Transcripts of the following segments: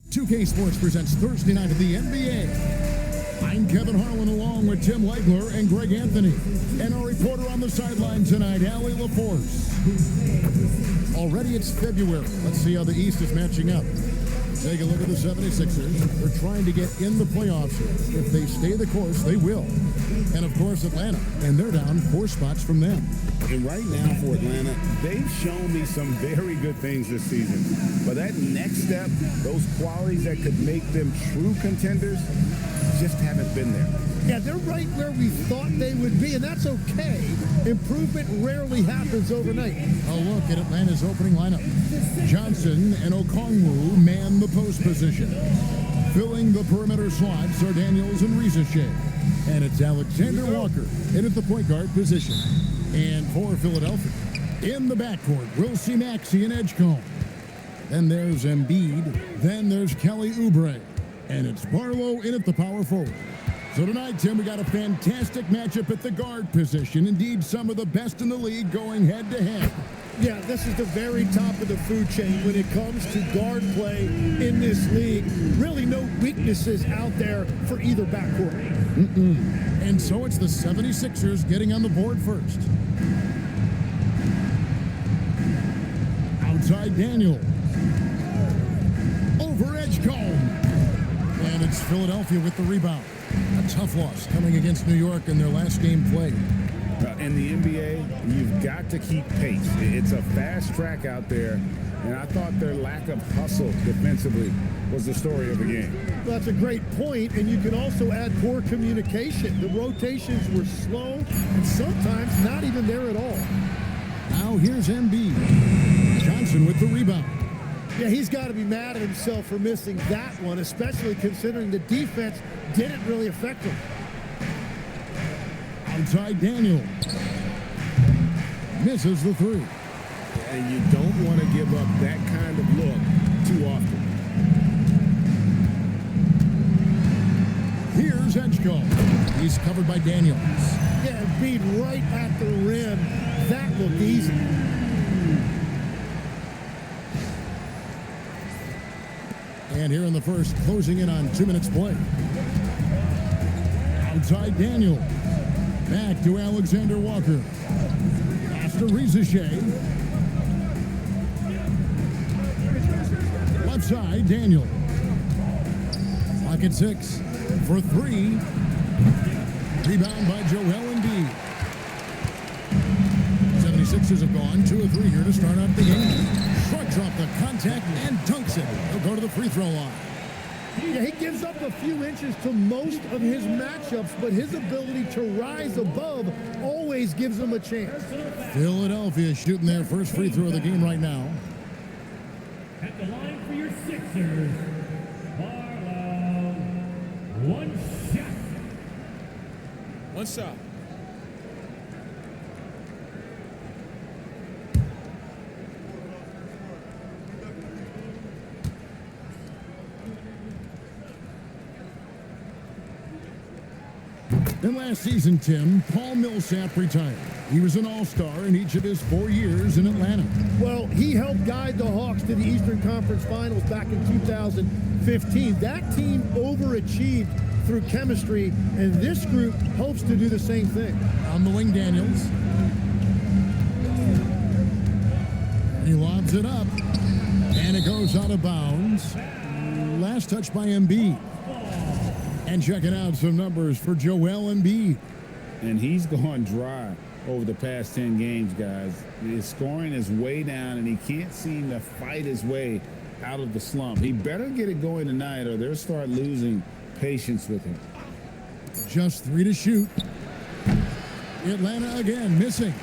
2K Sports presents Thursday night of the NBA. I'm Kevin Harlan along with Tim Legler and Greg Anthony. And our reporter on the sideline tonight, Allie LaForce. Already it's February. Let's see how the East is matching up. Take a look at the 76ers. They're trying to get in the playoffs. If they stay the course, they will. And of course, Atlanta. And they're down 4 spots from them. And right now for Atlanta, they've shown me some very good things this season. But that next step, those qualities that could make them true contenders, just haven't been there. Yeah, they're right where we thought they would be, and that's okay. Improvement rarely happens overnight. A look at Atlanta's opening lineup. Johnson and Okongwu man the post position. Filling the perimeter slots are Daniels and Rizachet. And it's Alexander Walker in at the point guard position. And for Philadelphia, in the backcourt, we'll see Maxey and Edgecombe. Then there's Embiid. Then there's Kelly Oubre. And it's Barlow in at the power forward. So tonight, Tim, we got a fantastic matchup at the guard position. Indeed, some of the best in the league going head-to-head. Yeah, this is the very top of the food chain when it comes to guard play in this league. Really no weaknesses out there for either backcourt. And so it's the 76ers getting on the board first. Outside Daniel. Over Edgecombe. And it's Philadelphia with the rebound. A tough loss coming against New York in their last game played. In the NBA, you've got to keep pace. It's a fast track out there, and I thought their lack of hustle defensively was the story of the game. Well, that's a great point, and you can also add poor communication. The rotations were slow and sometimes not even there at all. Now here's Embiid. Johnson with the rebound. Yeah, he's got to be mad at himself for missing that one, especially considering the defense didn't really affect him. Outside Daniel. Misses the three. And you don't want to give up that kind of look too often. Here's Edgecombe. He's covered by Daniels. Yeah, beat right at the rim. That looked easy. And here in the first, closing in on 2 minutes play. Outside Daniel. Back to Alexander Walker. Pass to Rizachet. Left side, Daniel. Clock at 6 for 3. Rebound by Joel Embiid. 76ers have gone 2 of 3 here to start out the game. Shrugs off the contact and dunks it. He'll go to the free throw line. Yeah, he gives up a few inches to most of his matchups, but his ability to rise above always gives him a chance. Philadelphia shooting their first free throw of the game right now. At the line for your Sixers, Barlow. One shot. In last season, Tim, Paul Millsap retired. He was an all-star in each of his 4 years in Atlanta. Well, he helped guide the Hawks to the Eastern Conference Finals back in 2015. That team overachieved through chemistry, and this group hopes to do the same thing. On the wing, Daniels. He lobs it up, and it goes out of bounds. Last touch by Embiid. And checking out some numbers for Joel Embiid. And he's gone dry over the past 10 games, guys. His scoring is way down, and he can't seem to fight his way out of the slump. He better get it going tonight, or they'll start losing patience with him. Just 3 to shoot. Atlanta again missing.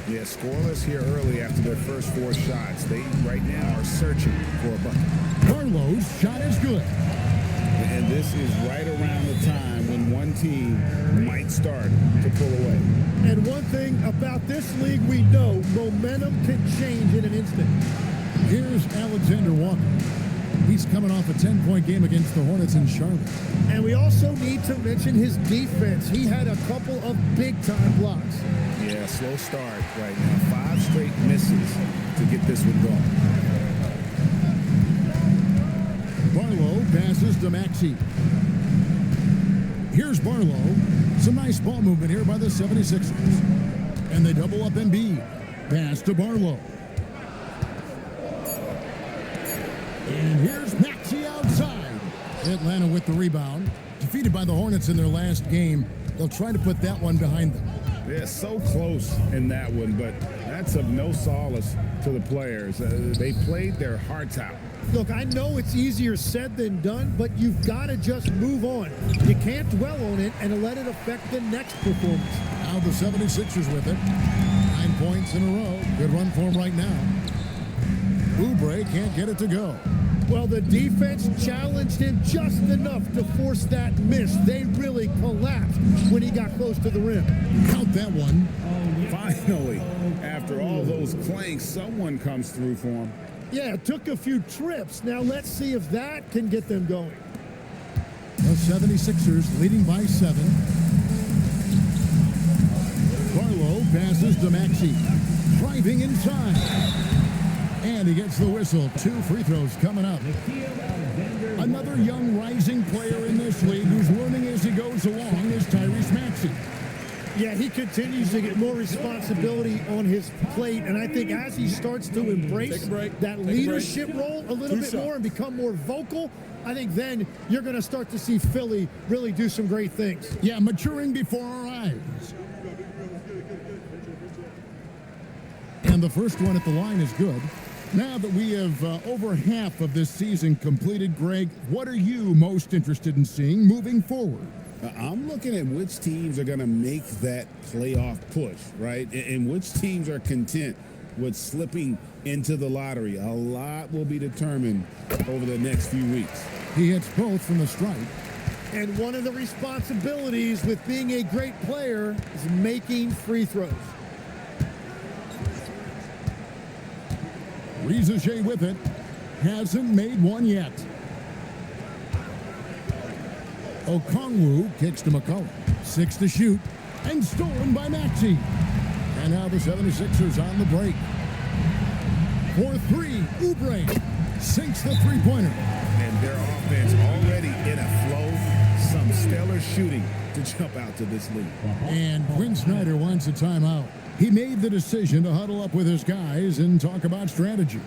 Yeah, scoreless here early after their first 4 shots. They right now are searching for a bucket. Barlow's shot is good. And this is right around the time when one team might start to pull away. And one thing about this league we know, momentum can change in an instant. Here's Alexander Walker. He's coming off a 10-point game against the Hornets in Charlotte. And we also need to mention his defense. He had a couple of big-time blocks. Yeah, slow start right now. 5 straight misses to get this one going. Barlow passes to Maxey. Here's Barlow. Some nice ball movement here by the 76ers. And they double up Embiid. Pass to Barlow. And here's Maxey outside. Atlanta with the rebound. Defeated by the Hornets in their last game. They'll try to put that one behind them. They're so close in that one, but that's of no solace to the players. They played their hearts out. Look, I know it's easier said than done, but you've got to just move on. You can't dwell on it and let it affect the next performance. Now the 76ers with it. 9 points in a row. Good run for him right now. Oubre can't get it to go. Well, the defense challenged him just enough to force that miss. They really collapsed when he got close to the rim. Count that one. Finally, after all those planks, someone comes through for him. Yeah, it took a few trips. Now let's see if that can get them going. The 76ers leading by 7. Barlow passes to Maxey. Driving inside. And he gets the whistle. 2 free throws coming up. Another young rising player in this league who's learning as he goes along is Tyrese Maxey. Yeah, he continues to get more responsibility on his plate, and I think as he starts to embrace that leadership role a little bit more and become more vocal, I think then you're going to start to see Philly really do some great things. Yeah, maturing before our eyes. And the first one at the line is good. Now that we have over half of this season completed, Greg, what are you most interested in seeing moving forward? I'm looking at which teams are going to make that playoff push, right? And which teams are content with slipping into the lottery. A lot will be determined over the next few weeks. He hits both from the stripe. And one of the responsibilities with being a great player is making free throws. Rizachet with it. Hasn't made one yet. Okongwu kicks to McCollum. 6 to shoot. And stolen by Maxey. And now the 76ers on the break. For 3, Oubre sinks the three-pointer. And their offense already in a flow. Some stellar shooting to jump out to this lead. And Quinn Snyder wants a timeout. He made the decision to huddle up with his guys and talk about strategy.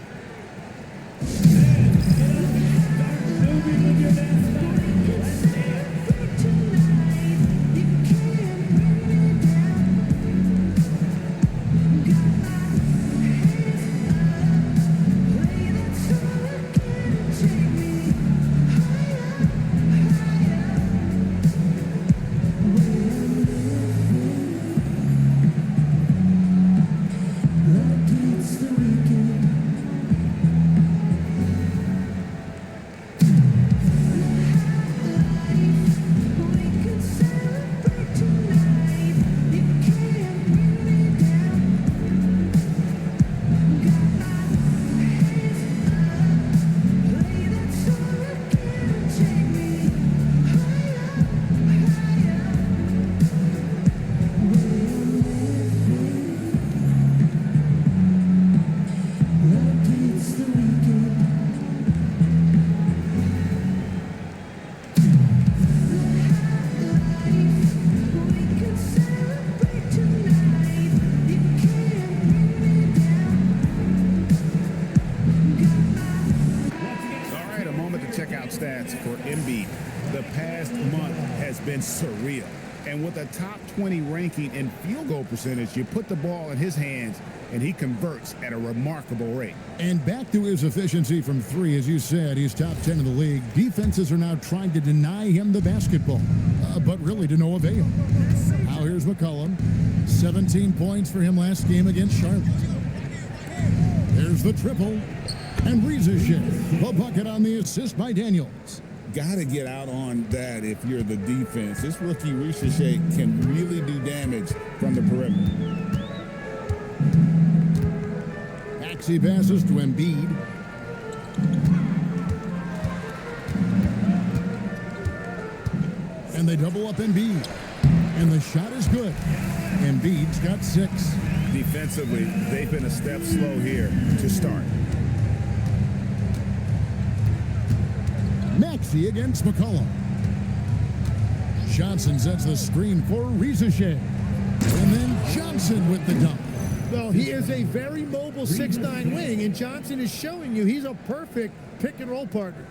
For Embiid, the past month has been surreal. And with a top 20 ranking in field goal percentage, you put the ball in his hands and he converts at a remarkable rate. And back to his efficiency from 3, as you said, he's top 10 in the league. Defenses are now trying to deny him the basketball, but really to no avail. Now here's McCollum. 17 points for him last game against Charlotte. There's the triple. And Rizachet, a bucket on the assist by Daniels. Got to get out on that if you're the defense. This rookie Rizachet can really do damage from the perimeter. Maxey passes to Embiid. And they double up Embiid. And the shot is good. Embiid's got 6. Defensively, they've been a step slow here to start. Maxey against McCollum. Johnson sets the screen for Rizachet. And then Johnson with the dump. Well, he is a very mobile 6'9" wing, and Johnson is showing you he's a perfect pick-and-roll partner.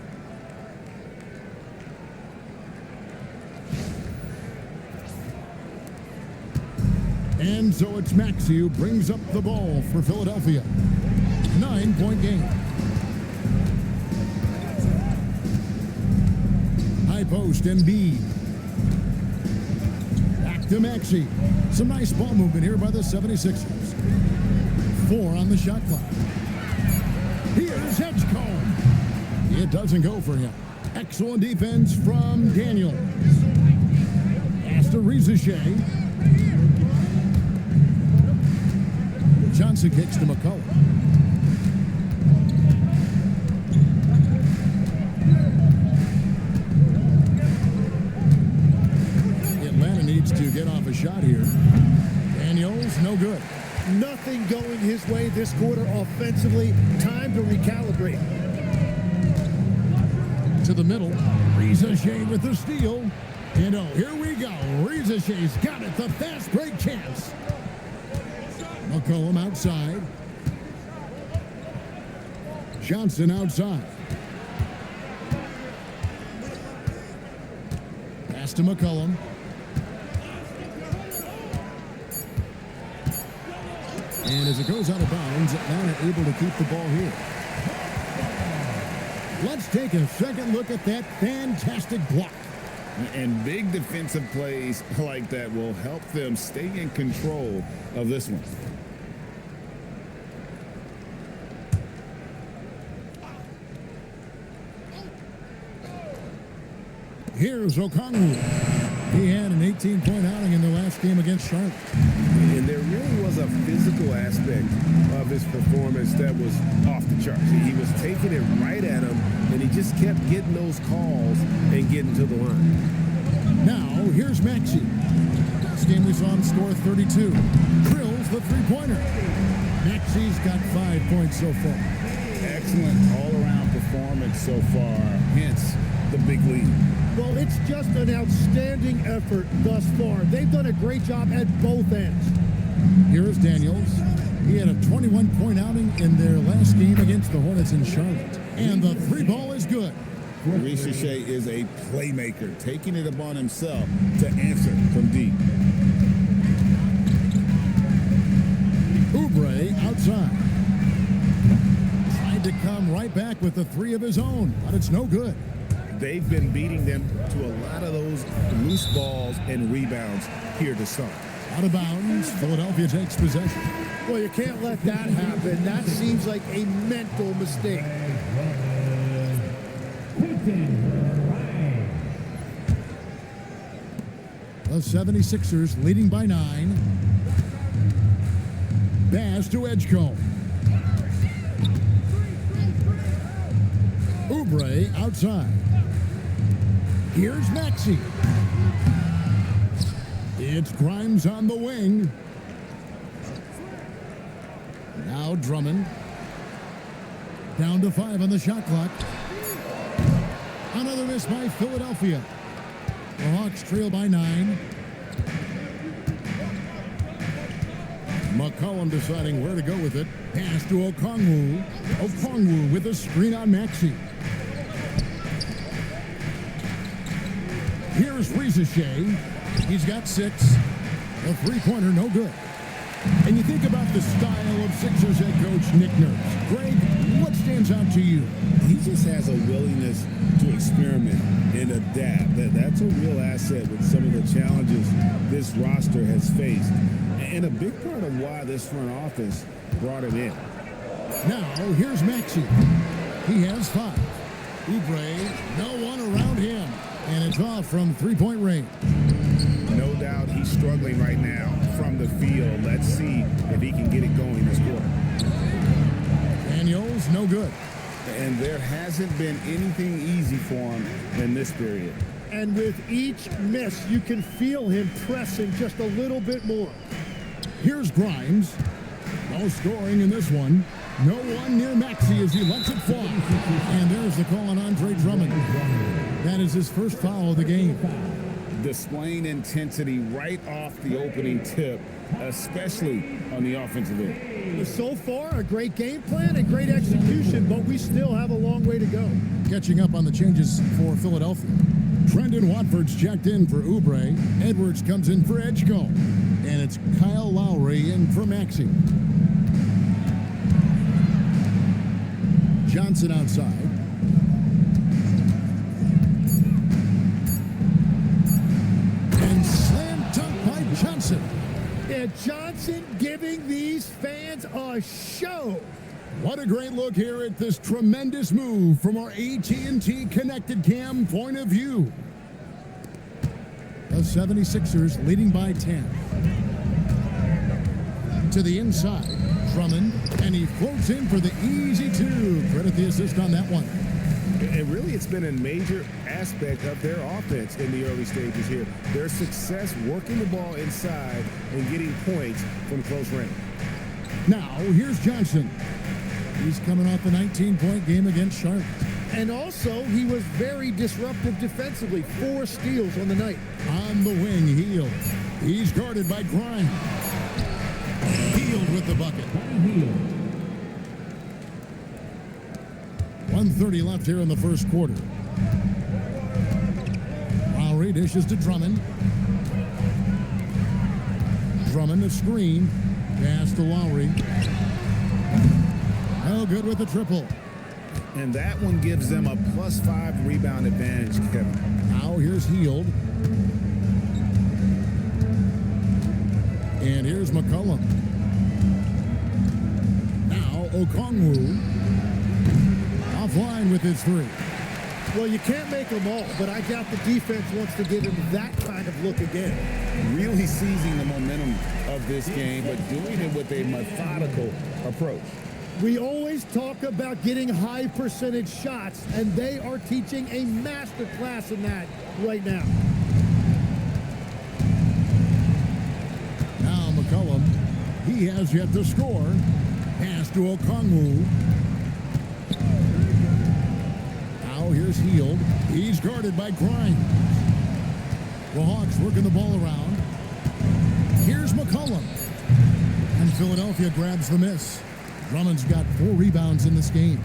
And so it's Maxey who brings up the ball for Philadelphia. 9-point game. High post, Embiid. Back to Maxey. Some nice ball movement here by the 76ers. 4 on the shot clock. Here's Edgecombe. It doesn't go for him. Excellent defense from Daniels. Pass to Rizachet. Johnson kicks to McCollum. Atlanta needs to get off a shot here. Daniels, no good. Nothing going his way this quarter offensively. Time to recalibrate. To the middle. Rizachet with the steal. And oh, here we go. Rizachet's got it. The fast break chance. McCollum outside. Johnson outside. Pass to McCollum. And as it goes out of bounds, Atlanta able to keep the ball here. Let's take a second look at that fantastic block. And big defensive plays like that will help them stay in control of this one. Here's Okongwu. He had an 18-point outing in the last game against Charlotte. And there really was a physical aspect of his performance that was off the charts. He was taking it right at him, and he just kept getting those calls and getting to the line. Now, here's Maxey. Last game we saw him score 32. Drills the three-pointer. Maxey's got 5 points so far. Excellent all-around performance so far, hence the big lead. Well, it's just an outstanding effort thus far. They've done a great job at both ends. Here's Daniels. He had a 21-point outing in their last game against the Hornets in Charlotte. And the three ball is good. Rizachet is a playmaker, taking it upon himself to answer from deep. Oubre outside. Tried to come right back with the three of his own, but it's no good. They've been beating them to a lot of those loose balls and rebounds here to start. Out of bounds, Philadelphia takes possession. Well, you can't let that happen. That seems like a mental mistake. The 76ers leading by 9. Pass to Edgecombe. Oubre outside. Here's Maxey. It's Grimes on the wing. Now Drummond. Down to 5 on the shot clock. Another miss by Philadelphia. The Hawks trail by 9. McCollum deciding where to go with it. Pass to Okongwu. Okongwu with a screen on Maxey. Here's Rizachet. He's got 6. A three-pointer, no good. And you think about the style of Sixers head coach Nick Nurse. Greg, what stands out to you? He just has a willingness to experiment and adapt. That's a real asset with some of the challenges this roster has faced. And a big part of why this front office brought him in. Now, here's Maxey. He has 5. Oubre, no one around him. And it's off from three-point range. No doubt he's struggling right now from the field. Let's see if he can get it going this quarter. Daniels, no good. And there hasn't been anything easy for him in this period. And with each miss, you can feel him pressing just a little bit more. Here's Grimes. No scoring in this one. No one near Maxey as he lets it fly. And there's the call on Andre Drummond. That is his first foul of the game. Displaying intensity right off the opening tip, especially on the offensive end. So far, a great game plan and great execution, but we still have a long way to go. Catching up on the changes for Philadelphia. Trendon Watford's checked in for Oubre. Edwards comes in for Edgecombe. And it's Kyle Lowry in for Maxey. Johnson outside. And slam dunk by Johnson. And Johnson giving these fans a show. What a great look here at this tremendous move from our AT&T Connected Cam point of view. The 76ers leading by 10. To the inside, Drummond, and he floats in for the easy two. Credit the assist on that one. And really, it's been a major aspect of their offense in the early stages here. Their success working the ball inside and getting points from close range. Now, here's Johnson. He's coming off a 19-point game against Charlotte. And also, he was very disruptive defensively. 4 steals on the night. On the wing, Hield. He's guarded by Grimes. Hield with the bucket. 1:30 left here in the first quarter. Lowry dishes to Drummond. Drummond a screen. Pass to Lowry. No good with the triple. And that one gives them a +5 rebound advantage, Kevin. Now here's Hield. And here's McCollum. Now Okongwu. Offline with his 3. Well, you can't make them all, but I doubt the defense wants to give him that kind of look again. Really seizing the momentum of this game, but doing it with a methodical approach. We always talk about getting high percentage shots, and they are teaching a master class in that right now. Now McCollum, he has yet to score. Pass to Okongwu. Now here's Hield. He's guarded by Grimes. The Hawks working the ball around. Here's McCollum. And Philadelphia grabs the miss. Drummond's got 4 rebounds in this game.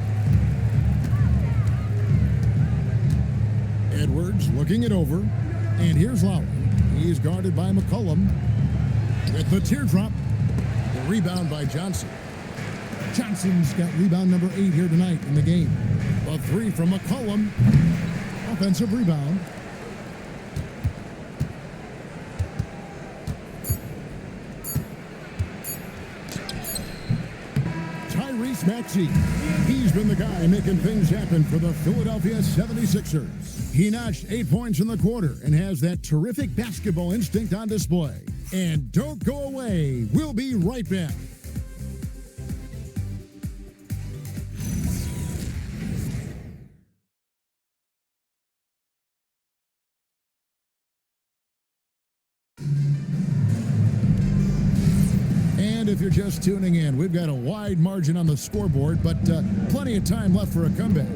Edwards looking it over. And here's Lowry. He's guarded by McCollum. With the teardrop. The rebound by Johnson. Johnson's got rebound number 8 here tonight in the game. A 3 from McCollum. Offensive rebound. Maxey. He's been the guy making things happen for the Philadelphia 76ers. He notched 8 points in the quarter and has that terrific basketball instinct on display. And don't go away. We'll be right back. If you're just tuning in, we've got a wide margin on the scoreboard, but plenty of time left for a comeback.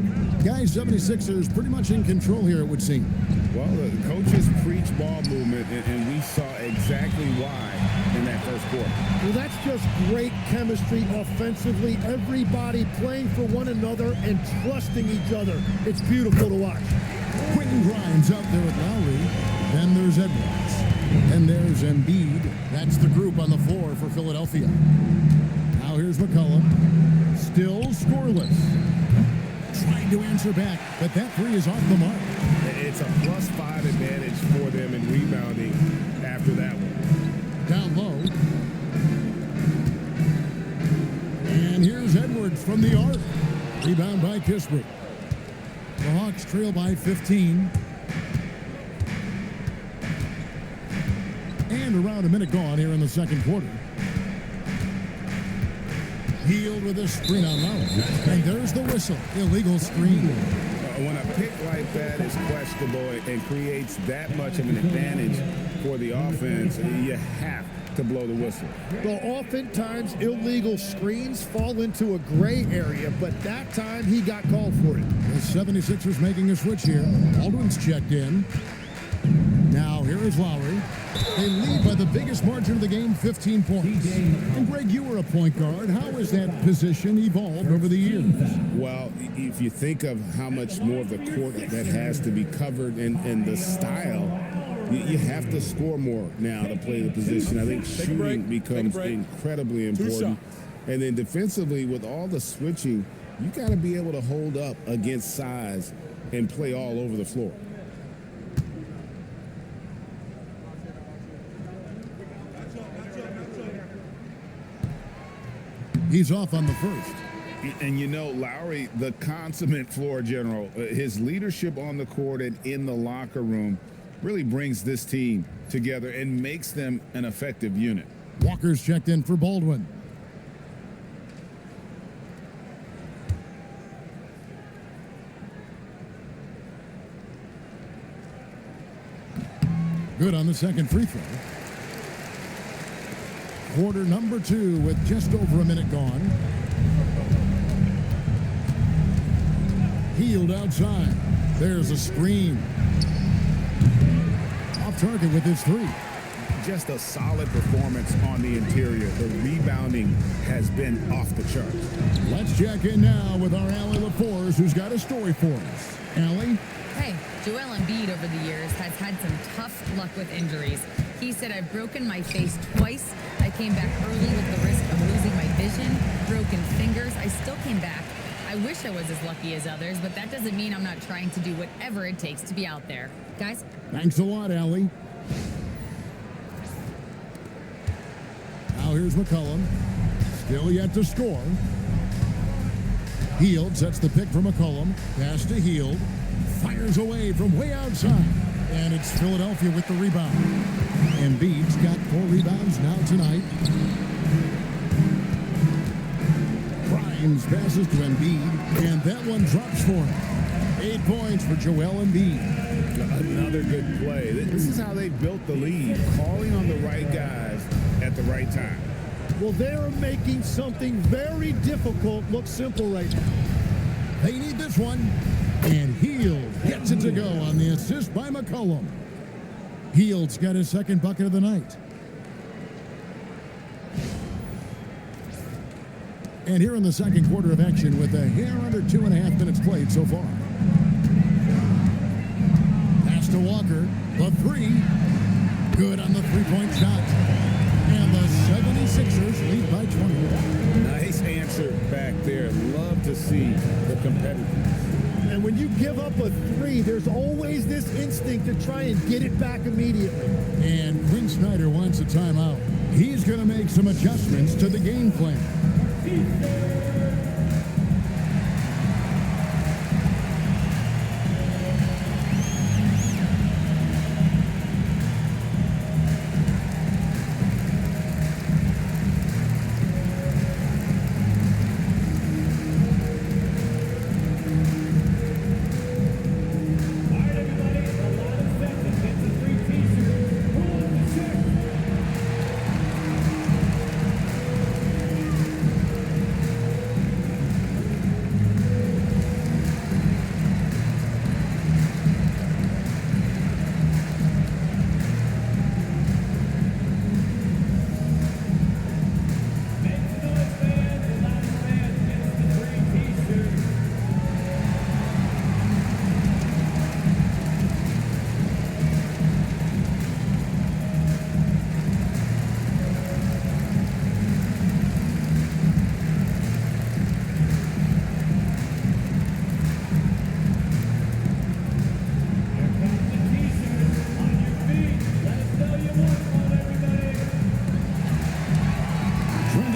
Guys, 76ers pretty much in control here, it would seem. Well, the coaches preach ball movement, and we saw exactly why in that first quarter. Well, that's just great chemistry offensively. Everybody playing for one another and trusting each other. It's beautiful to watch. Quentin Grimes up there with Lowry. Then there's Edwards. And there's Embiid. That's the group on the floor for Philadelphia. Now here's McCollum. Still scoreless. Trying to answer back, but that 3 is off the mark. It's a +5 advantage for them in rebounding after that one. Down low. And here's Edwards from the arc. Rebound by Kispert. The Hawks trail by 15. And around a minute gone here in the second quarter. Hield with a screen on Lowry. And there's the whistle. Illegal screen. When a pick like that is questionable and creates that much of an advantage for the offense, you have to blow the whistle. Well, oftentimes illegal screens fall into a gray area, but that time he got called for it. The 76ers making a switch here. Baldwin's checked in. Now here is Lowry. They lead by the biggest margin of the game, 15 points. And Greg, you were a point guard. How has that position evolved over the years? Well, if you think of how much more of the court that has to be covered and the style, you have to score more now to play the position. I think shooting becomes incredibly important. And then defensively, with all the switching, you got to be able to hold up against size and play all over the floor. He's off on the first. And you know, Lowry, the consummate floor general, his leadership on the court and in the locker room really brings this team together and makes them an effective unit. Walker's checked in for Baldwin. Good on the second free throw. Quarter number 2 with just over a minute gone. Healed outside. There's a screen. Off target with his 3. Just a solid performance on the interior. The rebounding has been off the charts. Let's check in now with our Allie LaForce, who's got a story for us. Allie? Hey, Joel Embiid over the years has had some tough luck with injuries. He said, I've broken my face twice. I came back early with the risk of losing my vision, broken fingers. I still came back. I wish I was as lucky as others, but that doesn't mean I'm not trying to do whatever it takes to be out there. Guys? Thanks a lot, Allie. Now here's McCollum. Still yet to score. Hield sets the pick for McCollum. Pass to Hield. Fires away from way outside. And it's Philadelphia with the rebound. Embiid's got 4 rebounds now tonight. Grimes passes to Embiid, and that one drops for him. 8 points for Joel Embiid. Another good play. This is how they built the lead, calling on the right guys at the right time. Well, they're making something very difficult look simple right now. They need this one. And Hield gets it to go on the assist by McCollum. Hield's got his second bucket of the night. And here in the second quarter of action with a hair under 2.5 minutes played so far. Pass to Walker. The 3. Good on the three-point shot. And the 76ers lead by 20. Nice answer back there. Love to see the competitiveness. And when you give up a 3, there's always this instinct to try and get it back immediately. And Quinn Snyder wants a timeout. He's going to make some adjustments to the game plan.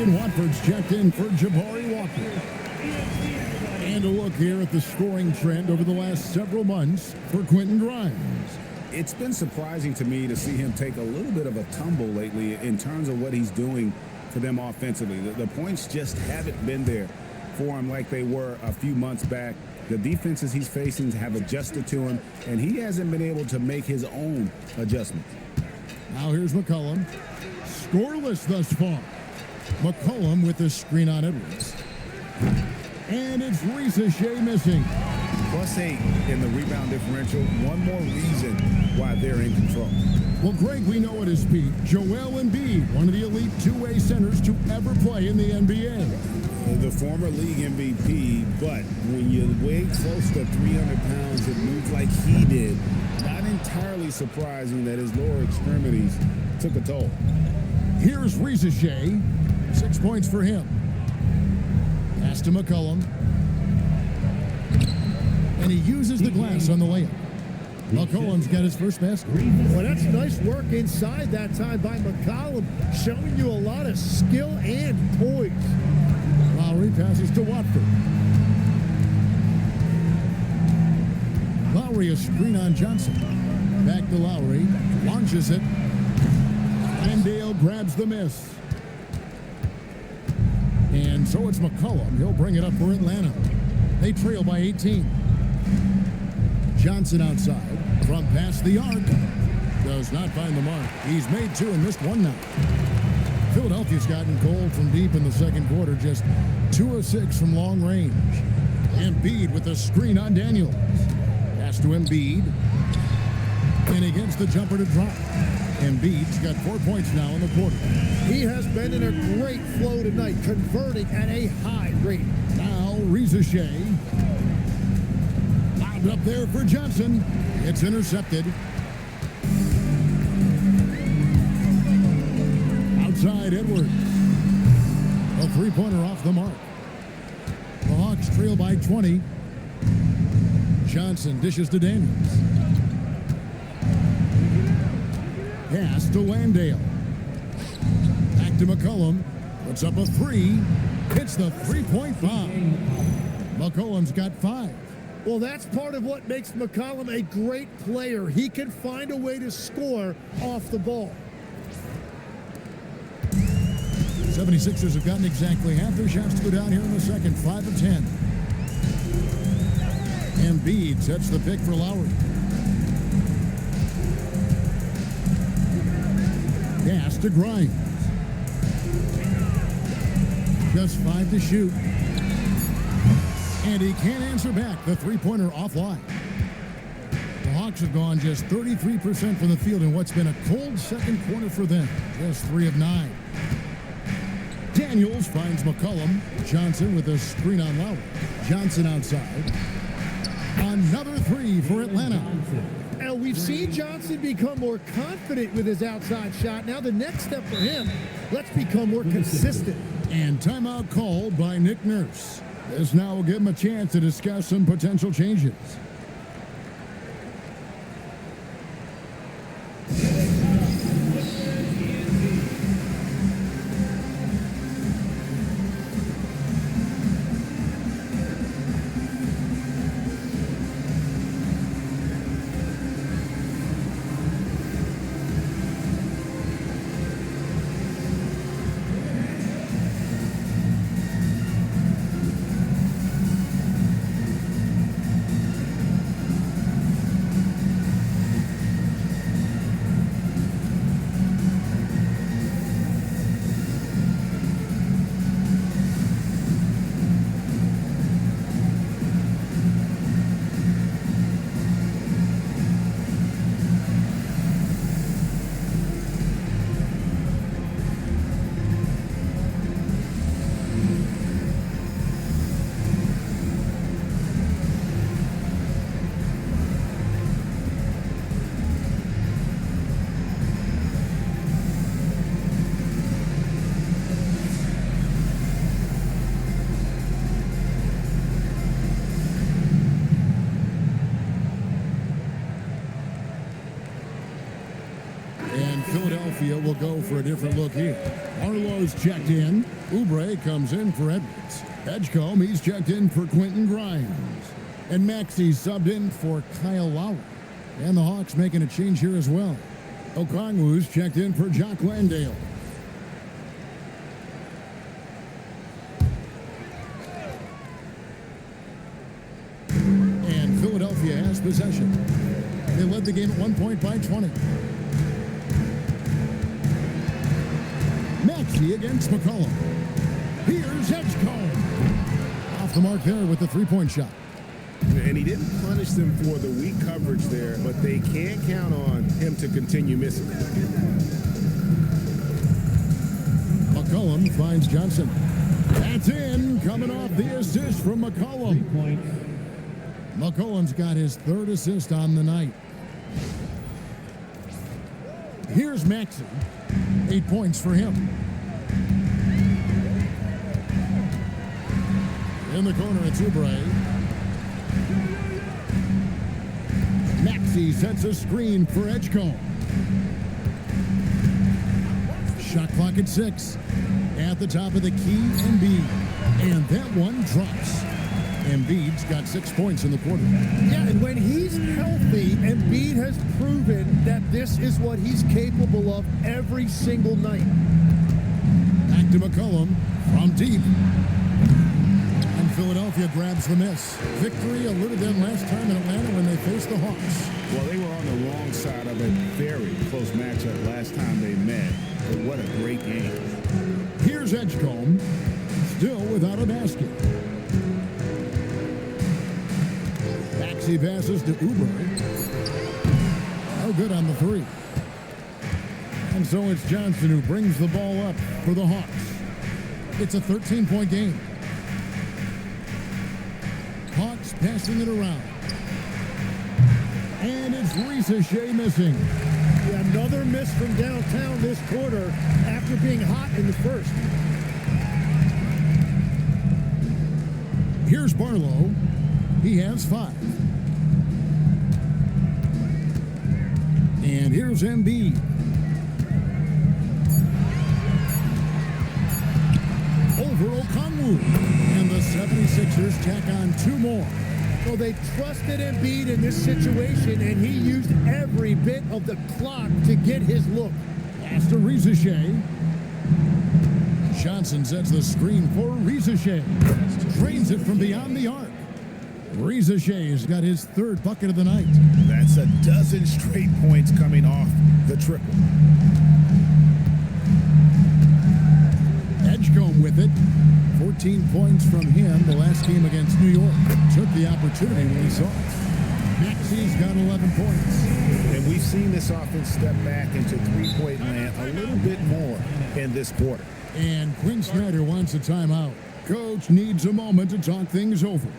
Watford's checked in for Jabari Walker. And a look here at the scoring trend over the last several months for Quentin Grimes. It's been surprising to me to see him take a little bit of a tumble lately in terms of what he's doing for them offensively. The points just haven't been there for him like they were a few months back. The defenses he's facing have adjusted to him, and he hasn't been able to make his own adjustments. Now here's McCollum. scoreless thus far. McCollum with the screen on Edwards. And it's Shea missing. +8 in the rebound differential. One more reason why they're in control. Well, Greg, we know at his peak, Joel Embiid, one of the elite two-way centers to ever play in the NBA. The former league MVP, but when you weigh close to 300 pounds and move like he did, not entirely surprising that his lower extremities took a toll. Here's Shea. 6 points for him. Pass to McCollum. And he uses the glass on the layup. McCollum's got his first basket. Well, that's nice work inside that time by McCollum, showing you a lot of skill and poise. Lowry passes to Watford. Lowry a screen on Johnson. Back to Lowry. Launches it. Landale grabs the miss. And so it's McCollum. He'll bring it up for Atlanta. They trail by 18. Johnson outside from past the arc. Does not find the mark. He's made two and missed one now. Philadelphia's gotten cold from deep in the second quarter. Just 2 of 6 from long range. Embiid with the screen on Daniels. Pass to Embiid. And he gets the jumper to drop. Embiid's got 4 points now in the quarter. He has been in a great flow tonight, converting at a high rate. Now, Shea. Lobbed up there for Johnson. It's intercepted. Outside Edwards. A three-pointer off the mark. The Hawks trail by 20. Johnson dishes to Daniels. Pass to Landale. Back to McCollum. Puts up a three. Hits the three-point bomb. McCollum's got 5. Well, that's part of what makes McCollum a great player. He can find a way to score off the ball. 76ers have gotten exactly half their shots to go down here in the second. 5 of 10. Embiid sets the pick for Lowry. Pass to Grimes. Just 5 to shoot. And he can't answer back. The three-pointer offline. The Hawks have gone just 33% from the field in what's been a cold second quarter for them. Just 3 of 9. Daniels finds McCollum. Johnson with a screen on Lowry. Johnson outside. Another 3 for Atlanta. And we've seen Johnson become more confident with his outside shot. Now the next step for him, let's become more consistent. And timeout called by Nick Nurse. This now will give him a chance to discuss some potential changes. Philadelphia will go for a different look here. Arlo's checked in. Oubre comes in for Edwards. Edgecombe, he's checked in for Quentin Grimes. And Maxey's subbed in for Kyle Lowry. And the Hawks making a change here as well. Okongwu's checked in for Jock Landale. And Philadelphia has possession. They led the game at 1 point by 20. Maxey against McCollum. Here's Edgecombe. Off the mark there with the three-point shot. And he didn't punish them for the weak coverage there, but they can't count on him to continue missing. McCollum finds Johnson. That's in, coming off the assist from McCollum. McCollum's got his third assist on the night. Here's Maxey. 8 points for him. In the corner, it's Oubre. Maxey sets a screen for Edgecombe. Shot clock at 6. At the top of the key, Embiid. And that one drops. Embiid's got 6 points in the quarter. Yeah, and when he's healthy, Embiid has proven that this is what he's capable of every single night. Back to McCollum from deep. And Philadelphia grabs the miss. Victory eluded them last time in Atlanta when they faced the Hawks. Well, they were on the wrong side of a very close matchup last time they met. But what a great game. Here's Edgecombe, still without a basket. Maxey passes to Oubre. No good on the three. And so it's Johnson who brings the ball up for the Hawks. It's a 13-point game. Hawks passing it around. And it's Risacher missing. Yeah, another miss from downtown this quarter after being hot in the first. Here's Barlow. He has 5. And here's Embiid. Over Okongwu. And the 76ers tack on 2 more. So they trusted Embiid in this situation, and he used every bit of the clock to get his look. Pass to Risacher. Johnson sets the screen for Risacher. Drains it from beyond the arc. Risacher's got his 3rd bucket of the night. That's a dozen straight points coming off the triple. Edgecombe with it. 14 points from him the last game against New York. Took the opportunity when he saw it. Maxey's got 11 points. And we've seen this offense step back into three-point land a little bit more in this quarter. And Quinn Snyder wants a timeout. Coach needs a moment to talk things over.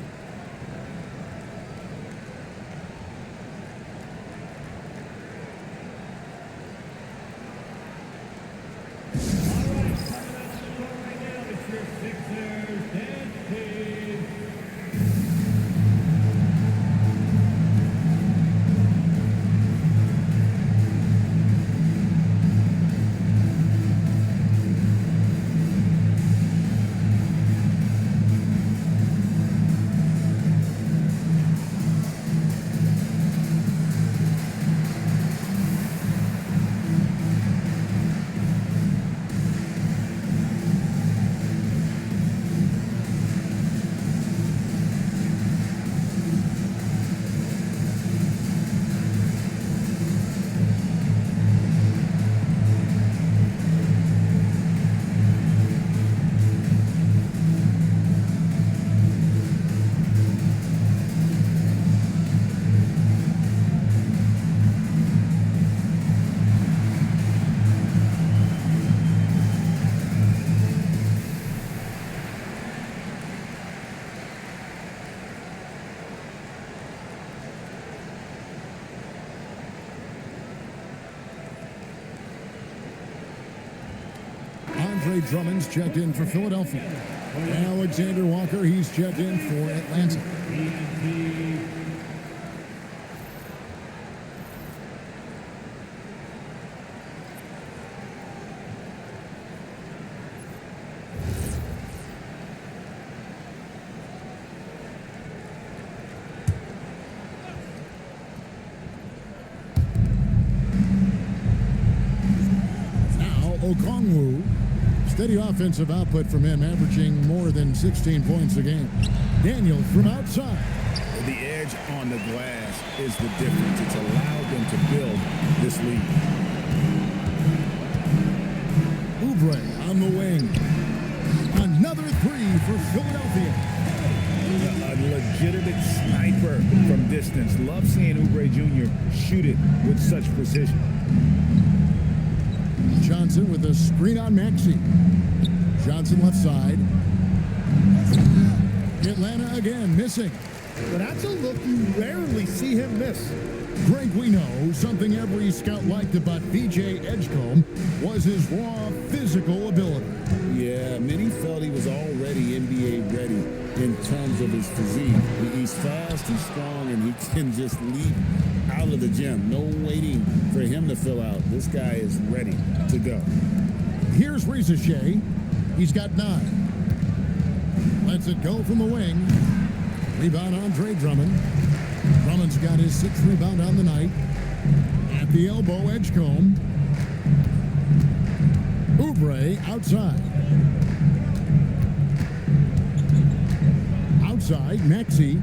Andre Drummond's checked in for Philadelphia. Alexander Walker, he's checked in for Atlanta. Now Okongwu. Steady offensive output from him, averaging more than 16 points a game. Daniels from outside. The edge on the glass is the difference. It's allowed them to build this lead. Oubre on the wing. Another three for Philadelphia. A legitimate sniper from distance. Love seeing Oubre Jr. shoot it with such precision. Johnson with a screen on Maxey. Johnson left side. Atlanta again missing. But that's a look you rarely see him miss. Greg, we know something every scout liked about VJ Edgecombe was his raw physical ability. Yeah, many felt he was already NBA ready in terms of his physique. He's fast, he's strong, and he can just leap out of the gym. No waiting for him to fill out. This guy is ready to go. Here's Risache. He's got 9. Lets it go from the wing. Rebound Andre Drummond. Drummond's got his 6th rebound on the night. At the elbow, Edgecombe. Oubre outside. Outside, Maxey.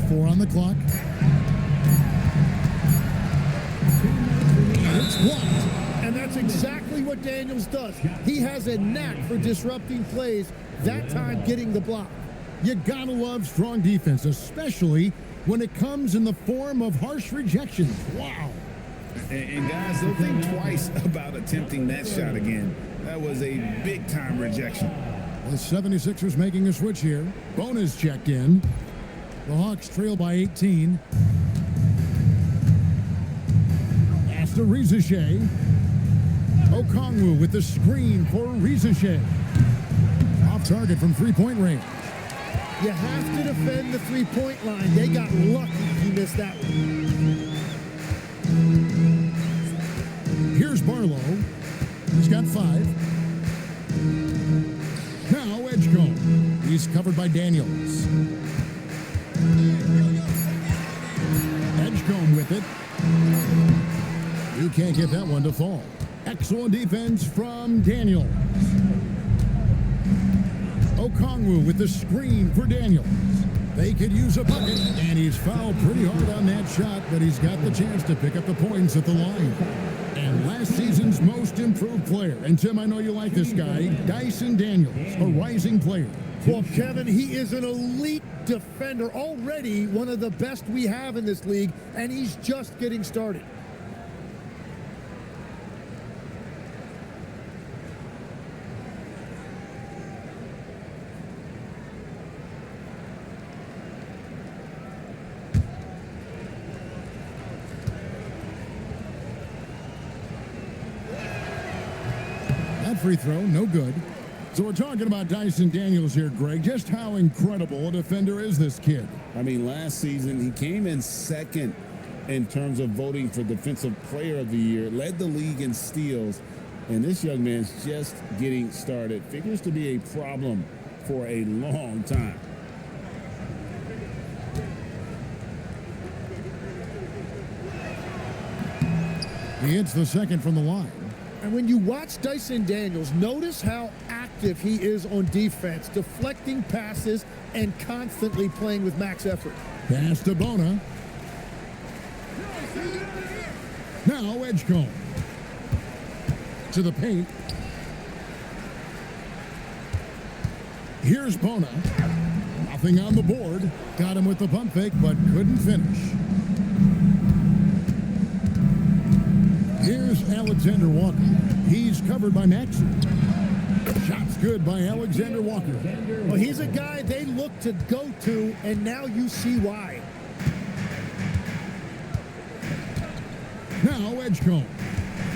4 on the clock. It's blocked. And that's exactly what Daniels does. He has a knack for disrupting plays, that time getting the block. You gotta love strong defense, especially when it comes in the form of harsh rejections. Wow. And guys, don't think twice about attempting that shot again. That was a big-time rejection. The 76ers making a switch here. Bonus checked in. The Hawks trail by 18. Pass to Risache. Okongwu with the screen for Risache. Off target from three-point range. You have to defend the three-point line. They got lucky he missed that one. Here's Barlow. He's got 5. Now Edgecombe. He's covered by Daniels. Edgecombe with it. You can't get that one to fall. Excellent defense from Daniels. Okongwu with the screen for Daniels. They could use a bucket, and he's fouled pretty hard on that shot, but he's got the chance to pick up the points at the line. And last season's most improved player, and Tim, I know you like this guy, Dyson Daniels, a rising player. Well, Kevin, he is an elite defender, already one of the best we have in this league, and he's just getting started. Free throw, no good. So we're talking about Dyson Daniels here, Greg. Just how incredible a defender is this kid? I mean, last season, he came in second in terms of voting for Defensive Player of the Year, led the league in steals, and this young man's just getting started. Figures to be a problem for a long time. He hits the second from the line. And when you watch Dyson Daniels, notice how active he is on defense, deflecting passes and constantly playing with max effort. Pass to Bona. Now Edgecombe. To the paint. Here's Bona. Nothing on the board. Got him with the pump fake, but couldn't finish. Here's Alexander Walker. He's covered by Maxey. Shot's good by Alexander Walker. Well, he's a guy they look to go to, and now you see why. Now Edgecombe.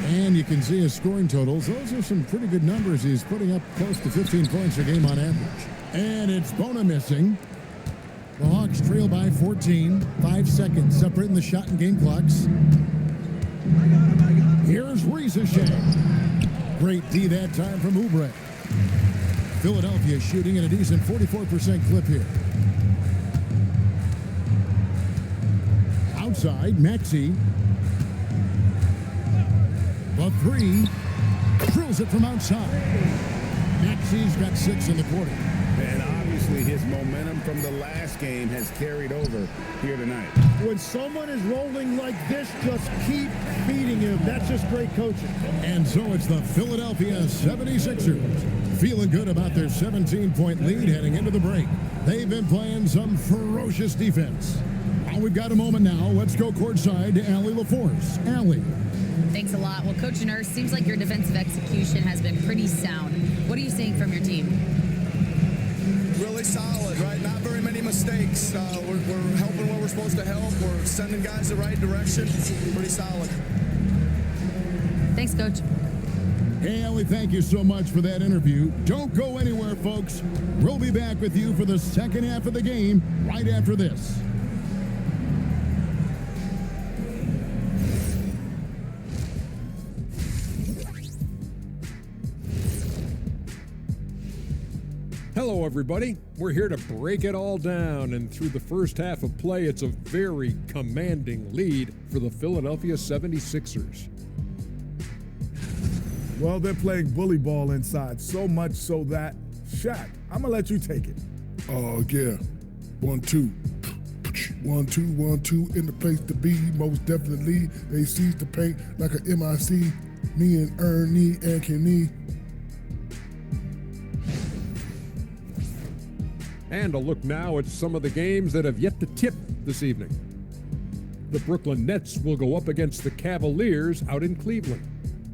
And you can see his scoring totals. Those are some pretty good numbers. He's putting up close to 15 points a game on average. And it's Bona missing. The Hawks trail by 14. 5 seconds separating the shot and game clocks. Here's Risache. Great D that time from Oubre. Philadelphia shooting at a decent 44% clip here. Outside, Maxey. The 3. Drills it from outside. Maxey's got 6 in the quarter. And obviously actually, his momentum from the last game has carried over here tonight. When someone is rolling like this, just keep feeding him. That's just great coaching. And so it's the Philadelphia 76ers feeling good about their 17-point lead heading into the break. They've been playing some ferocious defense. We've got a moment now. Let's go courtside to Allie LaForce. Allie. Thanks a lot. Well, Coach Nurse, seems like your defensive execution has been pretty sound. What are you seeing from your team? Really solid, right? Not very many mistakes. We're helping where we're supposed to help. We're sending guys the right direction. Pretty solid. Thanks, Coach. Hey, Allie, thank you so much for that interview. Don't go anywhere, folks. We'll be back with you for the second half of the game right after this. Hello, everybody. We're here to break it all down, and through the first half of play, it's a very commanding lead for the Philadelphia 76ers. Well, they're playing bully ball inside, so much so that, Shaq, I'm going to let you take it. Oh, yeah. 1, 2. 1, 2, 1, 2 in the place to be. Most definitely, they seize the paint like a MIC. Me and Ernie and Kenny. And a look now at some of the games that have yet to tip this evening. The Brooklyn Nets will go up against the Cavaliers out in Cleveland.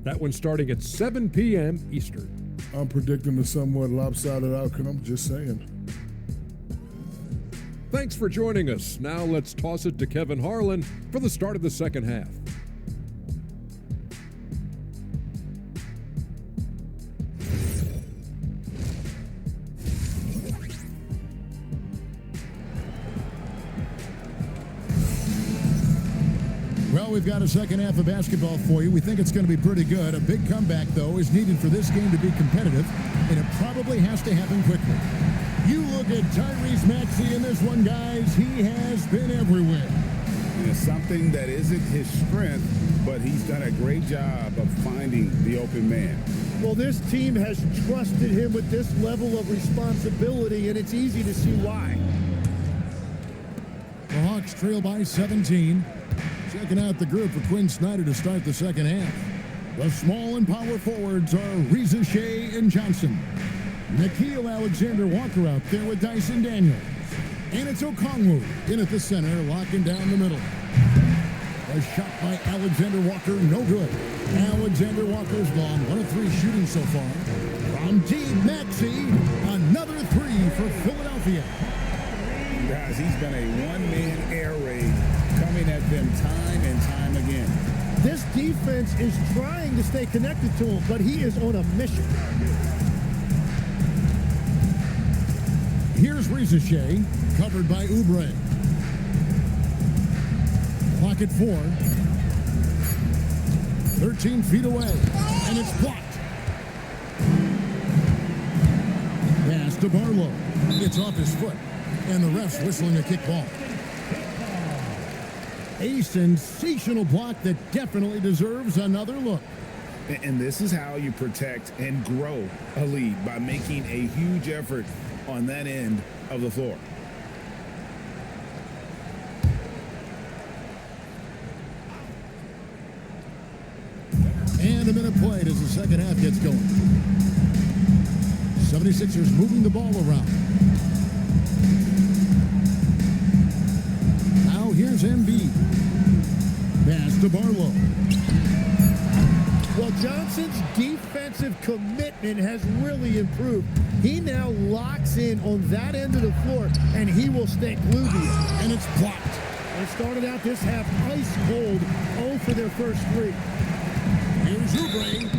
That one starting at 7 p.m. Eastern. I'm predicting a somewhat lopsided outcome, just saying. Thanks for joining us. Now let's toss it to Kevin Harlan for the start of the second half. Well, we've got a second half of basketball for you. We think it's going to be pretty good. A big comeback, though, is needed for this game to be competitive, and it probably has to happen quickly. You look at Tyrese Maxey in this one, guys. He has been everywhere. It's something that isn't his strength, but he's done a great job of finding the open man. Well, this team has trusted him with this level of responsibility, and it's easy to see why. The Hawks trail by 17. Checking out the group for Quinn Snyder to start the second half. The small and power forwards are Reza Shea and Johnson. Nickeil Alexander-Walker out there with Dyson Daniels. And it's Okongwu in at the center, locking down the middle. A shot by Alexander-Walker, no good. Alexander-Walker's gone 1 of 3 shooting so far. From deep, Maxey, another 3 for Philadelphia. Guys, he's been a one-man air raid coming at them time and time again. This defense is trying to stay connected to him, but he is on a mission. Here's Reza Shea, covered by Oubre. Clock at 4. 13 feet away, and it's blocked. Pass to Barlow. It's off his foot, and the ref's whistling a kick ball. A sensational block that definitely deserves another look. And this is how you protect and grow a lead, by making a huge effort on that end of the floor. And a minute played as the second half gets going. 76ers moving the ball around. Now here's Embiid. Pass to Barlow. Well, Johnson's defensive commitment has really improved. He now locks in on that end of the floor, and he will stay glued to it. And it's blocked. They started out this half ice cold, 0 for their first 3. Here's Oubre.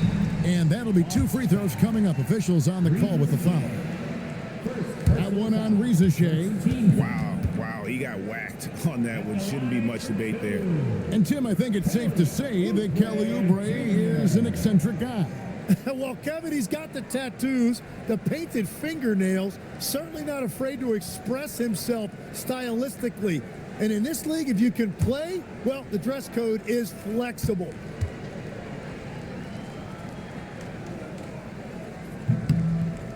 And that'll be 2 free throws coming up. Officials on the call with the foul. That one on Reza Shea. Wow, he got whacked on that one. Shouldn't be much debate there. And Tim, I think it's safe to say that Kelly Oubre is an eccentric guy. Well, Kevin, he's got the tattoos, the painted fingernails, certainly not afraid to express himself stylistically. And in this league, if you can play, well, the dress code is flexible.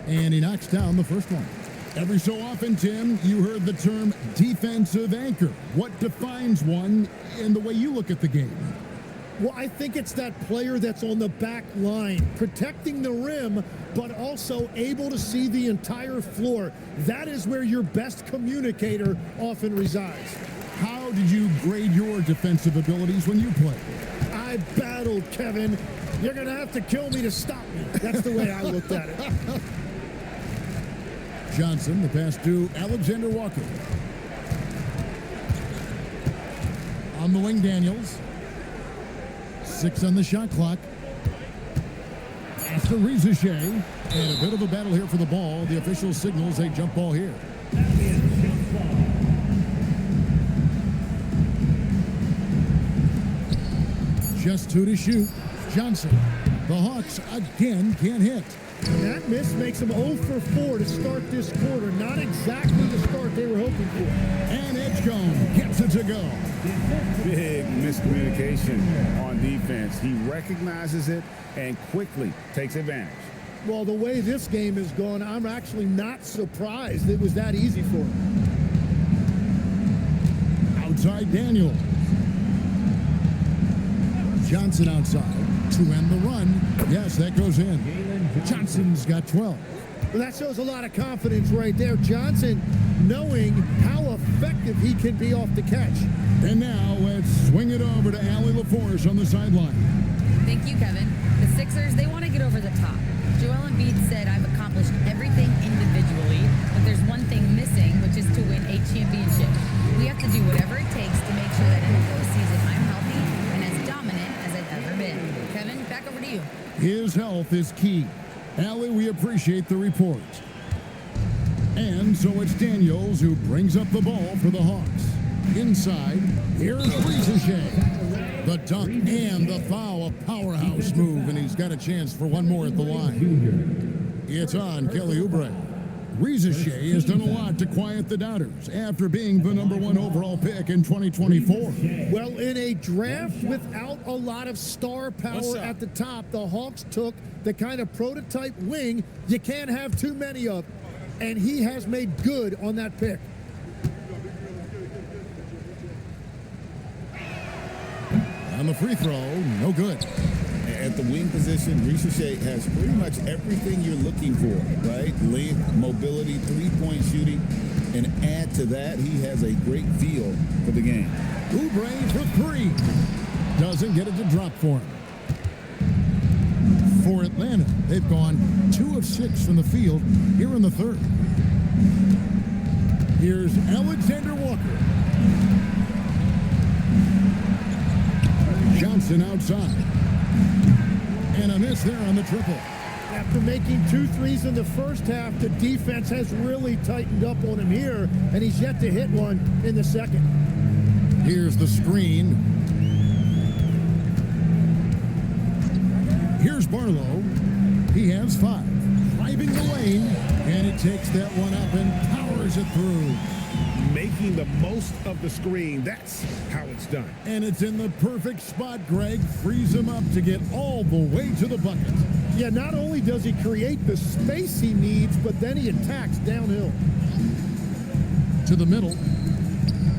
And he knocks down the first one. Every so often, Tim, you heard the term defensive anchor. What defines one in the way you look at the game? Well, I think it's that player that's on the back line, protecting the rim, but also able to see the entire floor. That is where your best communicator often resides. How did you grade your defensive abilities when you played? I battled, Kevin. You're going to have to kill me to stop me. That's the way I looked at it. Johnson, the pass to Alexander Walker. On the wing, Daniels. 6 on the shot clock. Pass to Rizichet. And a bit of a battle here for the ball. The official signals a jump ball here. Just 2 to shoot. Johnson. The Hawks again can't hit. That miss makes them 0 for 4 to start this quarter. Not exactly the start they were hoping for. And Edgecombe gets it to go. Big miscommunication on defense. He recognizes it and quickly takes advantage. Well, the way this game has gone, I'm actually not surprised it was that easy for him. Outside Daniel. Johnson outside to end the run. Yes, that goes in. Johnson's got 12. Well, that shows a lot of confidence right there. Johnson knowing how effective he can be off the catch. And now let's swing it over to Allie LaForce on the sideline. Thank you, Kevin. The Sixers, they want to get over the top. Joel Embiid said, I've accomplished everything individually, but there's one thing missing, which is to win a championship. We have to do whatever it takes to make sure that in the postseason I'm healthy and as dominant as I've ever been. Kevin, back over to you. His health is key. Allie, we appreciate the report. And so it's Daniels who brings up the ball for the Hawks. Inside, here's Rizichet. The dunk and the foul, a powerhouse move, and he's got a chance for one more at the line. It's on Kelly Oubre. Rizichet has done a lot to quiet the doubters after being the #1 overall pick in 2024. Well, in a draft without a lot of star power at the top, the Hawks took the kind of prototype wing you can't have too many of, and he has made good on that pick. On the free throw, no good. At the wing position, Rizichet has pretty much everything you're looking for, right? Length, mobility, three-point shooting, and add to that, he has a great feel for the game. Oubre for 3. Doesn't get it to drop for him. For Atlanta, they've gone 2 of 6 from the field here in the third. Here's Alexander Walker. Johnson outside. And a miss there on the triple. After making 2 threes in the first half, the defense has really tightened up on him here, and he's yet to hit one in the second. Here's the screen. Here's Barlow. He has 5. Driving the lane, and he takes that one up and powers it through. Making the most of the screen. That's how it's done. And it's in the perfect spot, Greg. Frees him up to get all the way to the bucket. Yeah, not only does he create the space he needs, but then he attacks downhill. To the middle.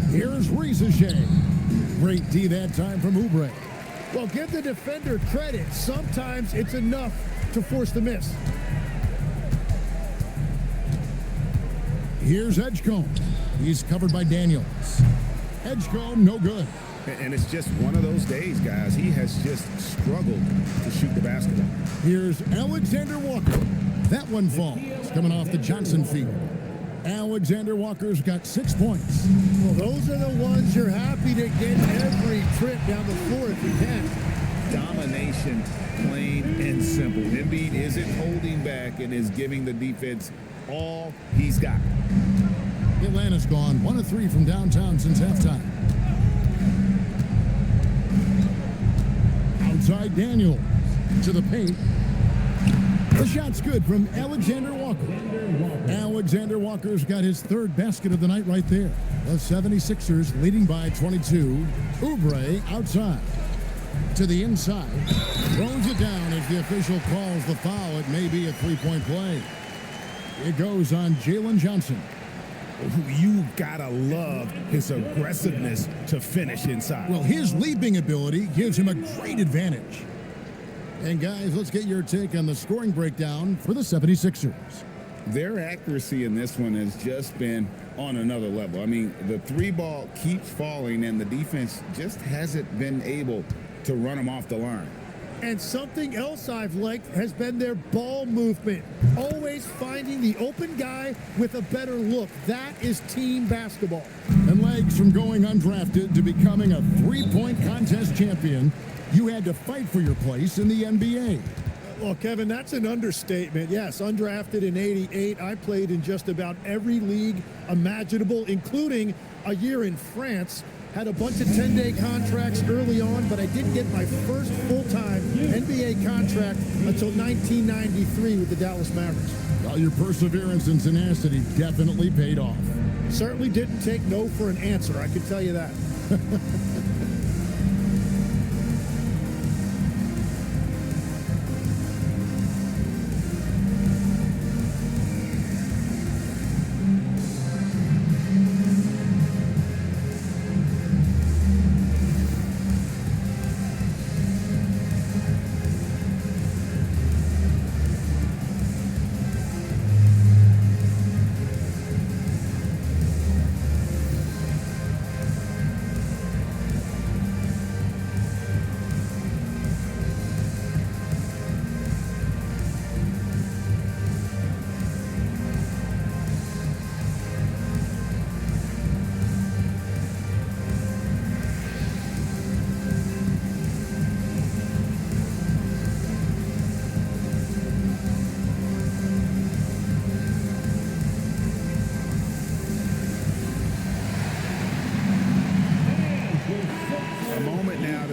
Here's Rizichet. Great D that time from Oubre. Well, give the defender credit. Sometimes it's enough to force the miss. Here's Edgecombe. He's covered by Daniels. Edgecombe, no good. And it's just one of those days, guys. He has just struggled to shoot the basketball. Here's Alexander Walker. That one falls, coming off the Johnson feed. Alexander Walker's got 6 points. Well, those are the ones you're happy to get every trip down the floor if you can. Domination, plain and simple. Embiid isn't holding back and is giving the defense all he's got. Atlanta's gone 1 of 3 from downtown since halftime. Outside Daniel to the paint. The shot's good from Alexander Walker. Alexander Walker's got his 3rd basket of the night right there. The 76ers leading by 22. Oubre outside. To the inside. Throws it down as the official calls the foul. It may be a 3-point play. It goes on Jalen Johnson. You gotta love his aggressiveness to finish inside. Well, his leaping ability gives him a great advantage. And guys, let's get your take on the scoring breakdown for the 76ers. Their accuracy in this one has just been on another level. I mean, the three ball keeps falling and the defense just hasn't been able to run them off the line. And something else I've liked has been their ball movement. Always finding the open guy with a better look. That is team basketball. And legs from going undrafted to becoming a three-point contest champion, you had to fight for your place in the NBA. Well, Kevin, that's an understatement. Yes, undrafted in '88. I played in just about every league imaginable, including a year in France. Had a bunch of 10-day contracts early on, but I didn't get my first full-time NBA contract until 1993 with the Dallas Mavericks. Well, your perseverance and tenacity definitely paid off. Certainly didn't take no for an answer, I can tell you that.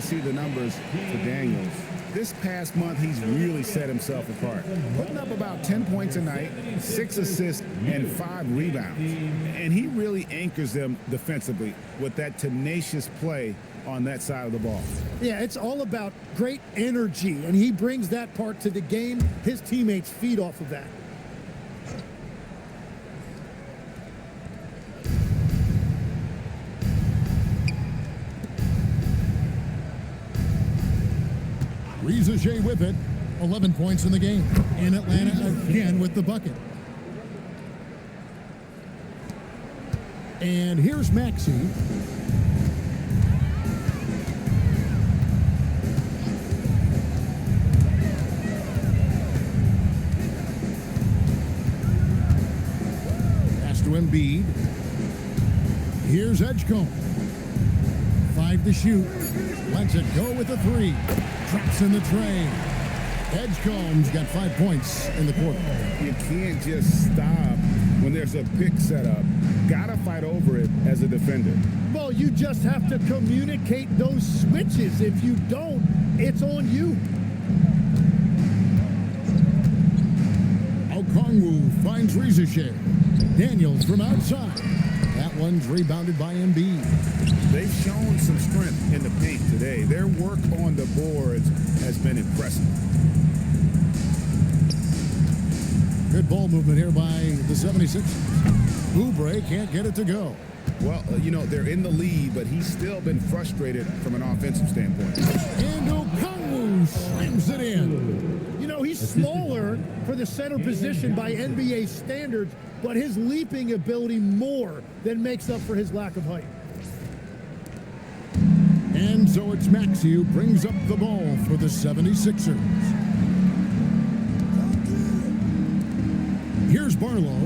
See the numbers for Daniels. This past month, he's really set himself apart, putting up about 10 points a night, 6 assists, and 5 rebounds. And he really anchors them defensively with that tenacious play on that side of the ball. Yeah, it's all about great energy, and he brings that part to the game. His teammates feed off of that. Riza with it, 11 points in the game. In Atlanta again with the bucket. And here's Maxey. Pass to Embiid. Here's Edgecombe. 5 to shoot. Lets it go with a 3. Drops in the tray. Edgecombe's got 5 points in the quarter. You can't just stop when there's a pick set up. Gotta fight over it as a defender. Well, you just have to communicate those switches. If you don't, it's on you. Okongwu finds Riza. Daniels from outside. That one's rebounded by Embiid. They've shown some strength in the paint today. Their work on the boards has been impressive. Good ball movement here by the 76ers. Oubre can't get it to go. Well, you know, they're in the lead, but he's still been frustrated from an offensive standpoint. And Okongwu slams it in. You know, he's smaller for the center position by NBA standards, but his leaping ability more than makes up for his lack of height. And so it's Maxey who brings up the ball for the 76ers. Here's Barlow.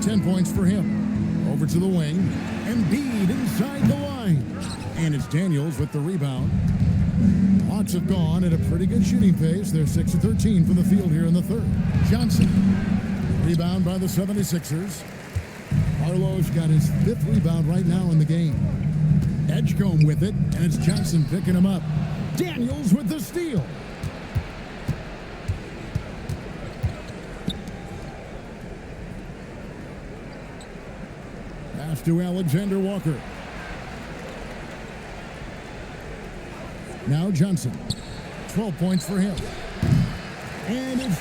10 points for him. Over to the wing. Embiid inside the line. And it's Daniels with the rebound. Hawks have gone at a pretty good shooting pace. They're 6 of 13 from the field here in the third. Johnson. Rebound by the 76ers. Barlow's got his 5th rebound right now in the game. Edgecombe with it, and it's Johnson picking him up. Daniels with the steal. Pass to Alexander Walker. Now Johnson. 12 points for him. And it's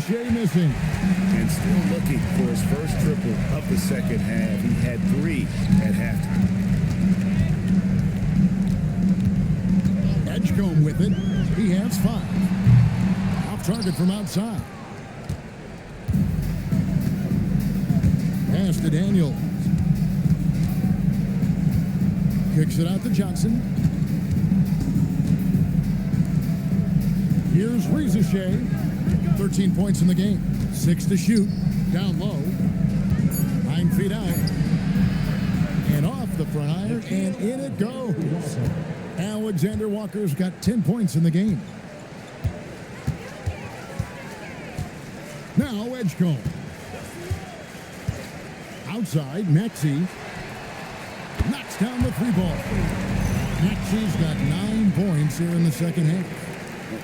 Shea missing. And still looking for his first triple of the second half. He had 3 at halftime. Edgecombe with it. He has 5. Off target from outside. Pass to Daniels. Kicks it out to Johnson. Here's Shea. 13 points in the game. 6 to shoot. Down low. 9 feet out. And off the front iron. And in it goes. Alexander Walker's got 10 points in the game. Now Edgecombe. Outside, Maxey. Knocks down the 3 ball. Maxey's got 9 points here in the second half.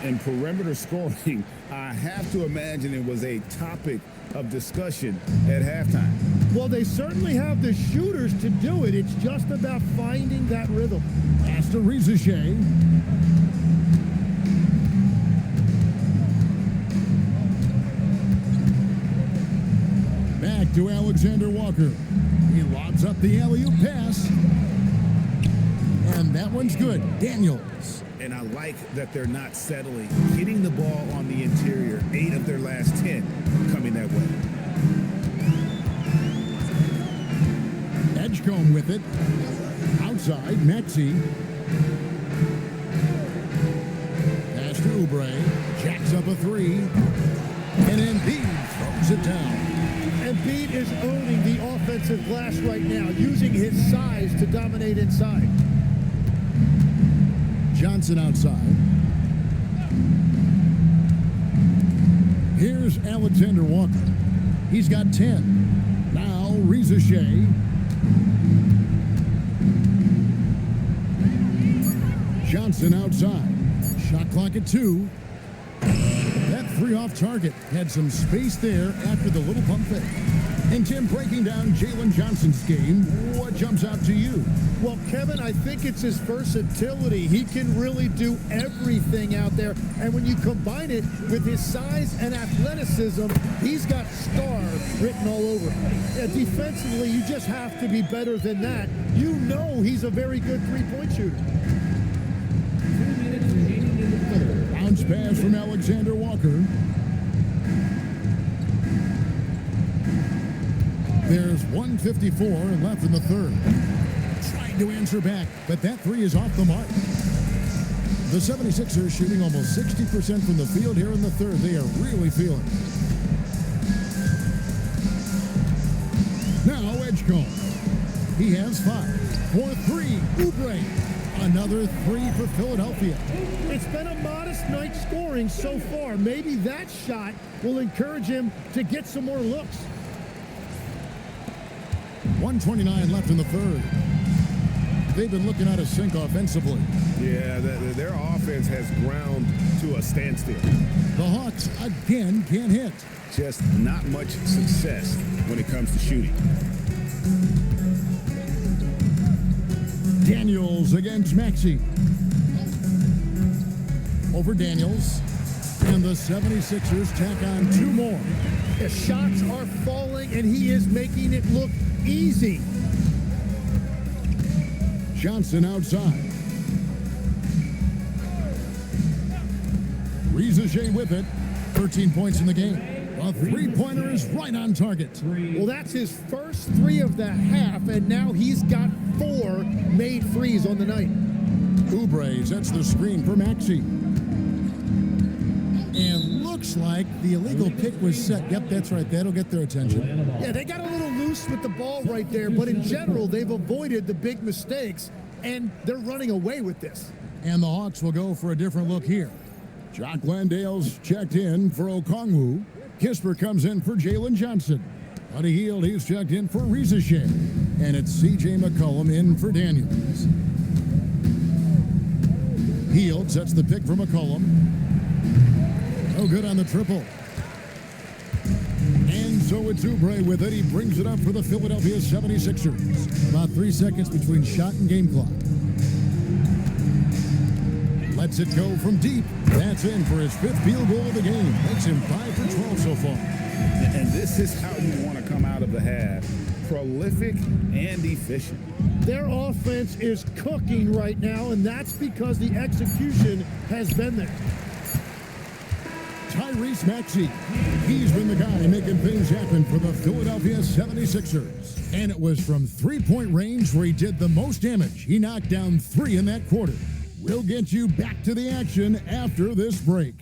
And perimeter scoring, I have to imagine it was a topic of discussion at halftime. Well, they certainly have the shooters to do it. It's just about finding that rhythm. Pass to Shea. Back to Alexander Walker. He lobs up the alley-oop pass. And that one's good. Daniels. And I like that they're not settling. Hitting the ball on the interior, 8 of their last 10 coming that way. Edgecombe with it. Outside, Maxey. Pass to Oubre. Jacks up a 3. And Embiid throws it down. Embiid is owning the offensive glass right now, using his size to dominate inside. Johnson outside. Here's Alexander Walker. He's got 10. Now Shea. Johnson outside. Shot clock at 2. That 3 off target had some space there after the little pump fake. And Tim, breaking down Jalen Johnson's game, what jumps out to you? Well, Kevin, I think it's his versatility. He can really do everything out there. And when you combine it with his size and athleticism, he's got star written all over him. Defensively, you just have to be better than that. You know he's a very good three-point shooter. Bounce pass from Alexander Walker. There's 1:54 left in the third. Trying to answer back, but that 3 is off the mark. The 76ers shooting almost 60% from the field here in the third. They are really feeling it. Now Edgecombe. He has 5. For 3, Oubre. Another 3 for Philadelphia. It's been a modest night scoring so far. Maybe that shot will encourage him to get some more looks. 1:29 left in the third. They've been looking out of sync offensively. Yeah, their offense has ground to a standstill. The Hawks again can't hit. Just not much success when it comes to shooting. Daniels against Maxey. Over Daniels. And the 76ers tack on 2 more. The shots are falling, and he is making it look easy. Johnson outside. Shea with it. 13 points in the game. A 3-pointer is right on target. Well, that's his first 3 of the half, and now he's got 4 made threes on the night. Oubre sets the screen for Maxey. And looks like the illegal pick was set. Yep, that's right. That'll get their attention. Yeah, they got a little loose with the ball right there, but in general, they've avoided the big mistakes, and they're running away with this. And the Hawks will go for a different look here. Jock Landale's checked in for Okongwu. Kisper comes in for Jalen Johnson. Buddy Hield, he's checked in for Shea. And it's C.J. McCollum in for Daniels. Hield sets the pick for McCollum. No good on the triple. And so it's Oubre with it. He brings it up for the Philadelphia 76ers. About 3 seconds between shot and game clock. lets it go from deep. That's in for his 5th field goal of the game. Makes him 5 for 12 so far. And this is how you want to come out of the half. Prolific and efficient. Their offense is cooking right now, and that's because the execution has been there. Tyrese Maxey. He's been the guy making things happen for the Philadelphia 76ers. And it was from three-point range where he did the most damage. He knocked down 3 in that quarter. We'll get you back to the action after this break.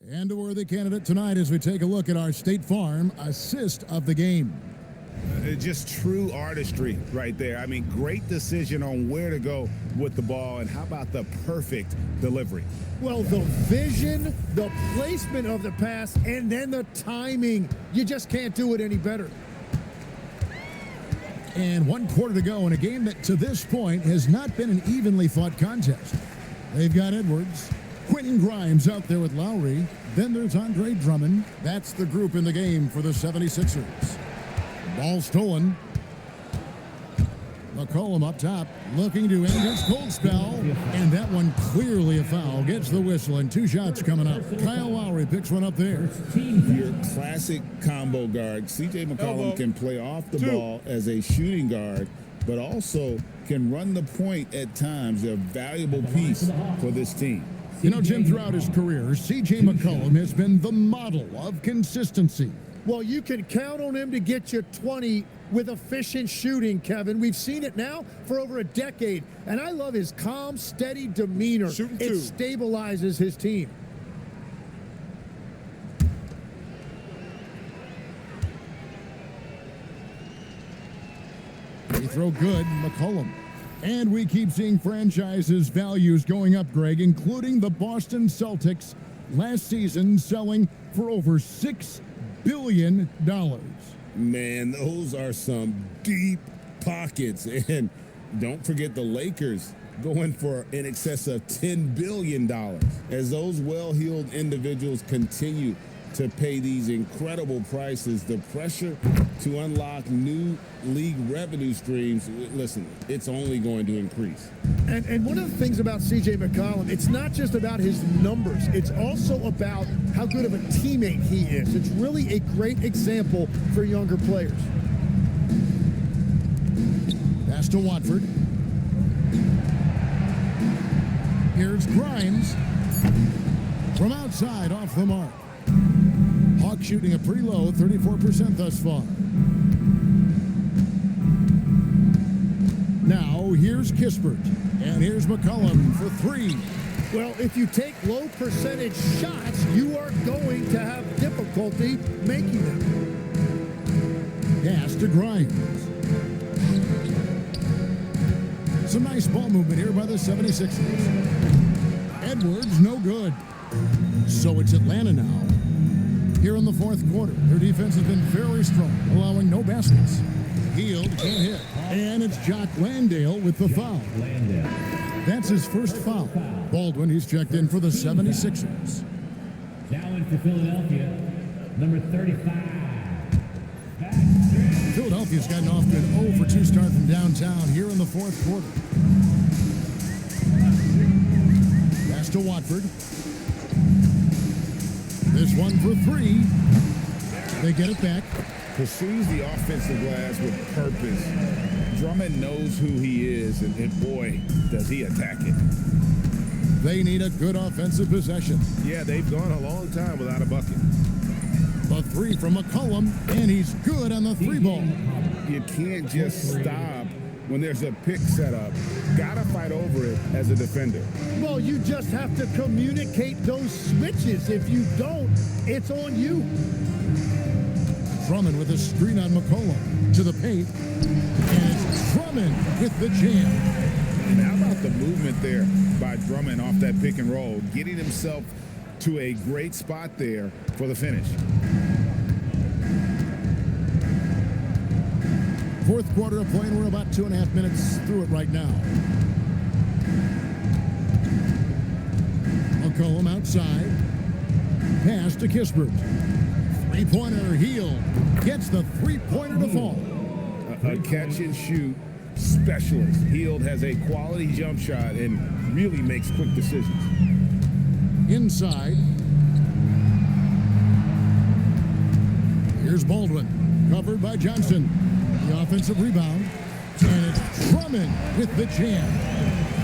And a worthy candidate tonight as we take a look at our State Farm assist of the game. Just true artistry right there. I mean, great decision on where to go with the ball, and how about the perfect delivery? Well, the vision, the placement of the pass, and then the timing. You just can't do it any better. And 1 quarter to go in a game that to this point has not been an evenly fought contest. They've got Edwards. Quentin Grimes out there with Lowry. Then there's Andre Drummond. That's the group in the game for the 76ers. Ball stolen. McCollum up top, looking to end his cold spell. And that one clearly a foul. Gets the whistle, and 2 shots coming up. Kyle Lowry picks one up there. Your classic combo guard. C.J. McCollum can play off the ball as a shooting guard, but also can run the point at times. A valuable piece for this team. You know, Jim, throughout his career, C.J. McCollum has been the model of consistency. Well, you can count on him to get you 20 with efficient shooting, Kevin. We've seen it now for over a decade, and I love his calm, steady demeanor. It stabilizes his team. Free throw good, McCollum. And we keep seeing franchises' values going up, Greg, including the Boston Celtics last season selling for over $6 billion. Man, those are some deep pockets. And don't forget the Lakers going for in excess of $10 billion. As those well-heeled individuals continue to pay these incredible prices, the pressure to unlock new league revenue streams, listen, it's only going to increase. And one of the things about C.J. McCollum, it's not just about his numbers. It's also about how good of a teammate he is. It's really a great example for younger players. Pass to Watford. Here's Grimes. From outside, off the mark. Hawks shooting a pretty low 34% thus far. Now, here's Kispert. And here's McCollum for 3. Well, if you take low percentage shots, you are going to have difficulty making them. Pass to Grimes. Some nice ball movement here by the 76ers. Edwards, no good. So it's Atlanta now. Here in the 4th quarter, their defense has been very strong, allowing no baskets. Hield can't hit. And it's Jock Landale with the foul. That's his first foul. Baldwin, he's checked in for the 76ers. Now in for Philadelphia, number 35. Philadelphia's gotten off to an 0 for 2 start from downtown here in the 4th quarter. Pass to Watford. This one for 3. They get it back. Pursues the offensive glass with purpose. Drummond knows who he is, and boy, does he attack it. They need a good offensive possession. Yeah, they've gone a long time without a bucket. A 3 from McCollum, and he's good on the 3 ball. You can't just stop when there's a pick set up. Gotta fight over it as a defender. Well, you just have to communicate those switches. If you don't, it's on you. Drummond with a screen on McCollum to the paint. And it's Drummond with the jam. And how about the movement there by Drummond off that pick and roll, getting himself to a great spot there for the finish. 4th quarter of play, and we're about 2.5 minutes through it right now. McCollum outside. Pass to Kispert. Three-pointer, Hield gets the three-pointer to fall. A catch and shoot specialist. Hield has a quality jump shot and really makes quick decisions. Inside. Here's Baldwin, covered by Johnson. The offensive rebound, and it's Drummond with the jam.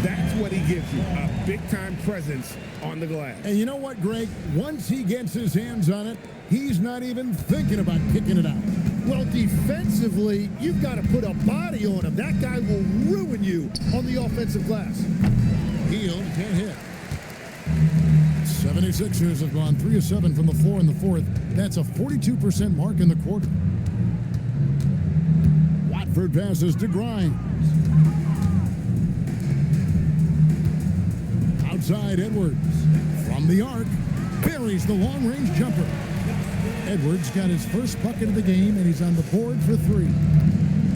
That's what he gives you, a big-time presence on the glass. And you know what, Greg? Once he gets his hands on it, he's not even thinking about kicking it out. Well, defensively, you've got to put a body on him. That guy will ruin you on the offensive glass. Hield can't hit. 76ers have gone 3 of 7 from the floor in the fourth. That's a 42% mark in the quarter. Watford passes to Grimes. Outside Edwards. From the arc, buries the long-range jumper. Edwards got his first bucket of the game, and he's on the board for 3.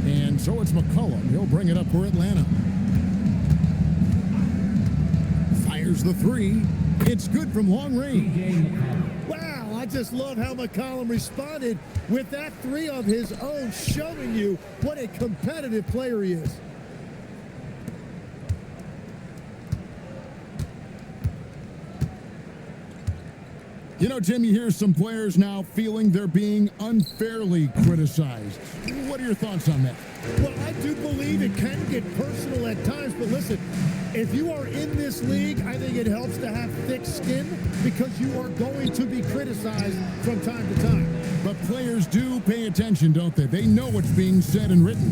And so it's McCollum. He'll bring it up for Atlanta. Fires the 3. It's good from long range. Wow, I just love how McCollum responded with that 3 of his own, showing you what a competitive player he is. You know, Tim, you hear some players now feeling they're being unfairly criticized. What are your thoughts on that? Well, I do believe it can get personal at times, but listen, if you are in this league, I think it helps to have thick skin because you are going to be criticized from time to time. But players do pay attention, don't they? They know what's being said and written.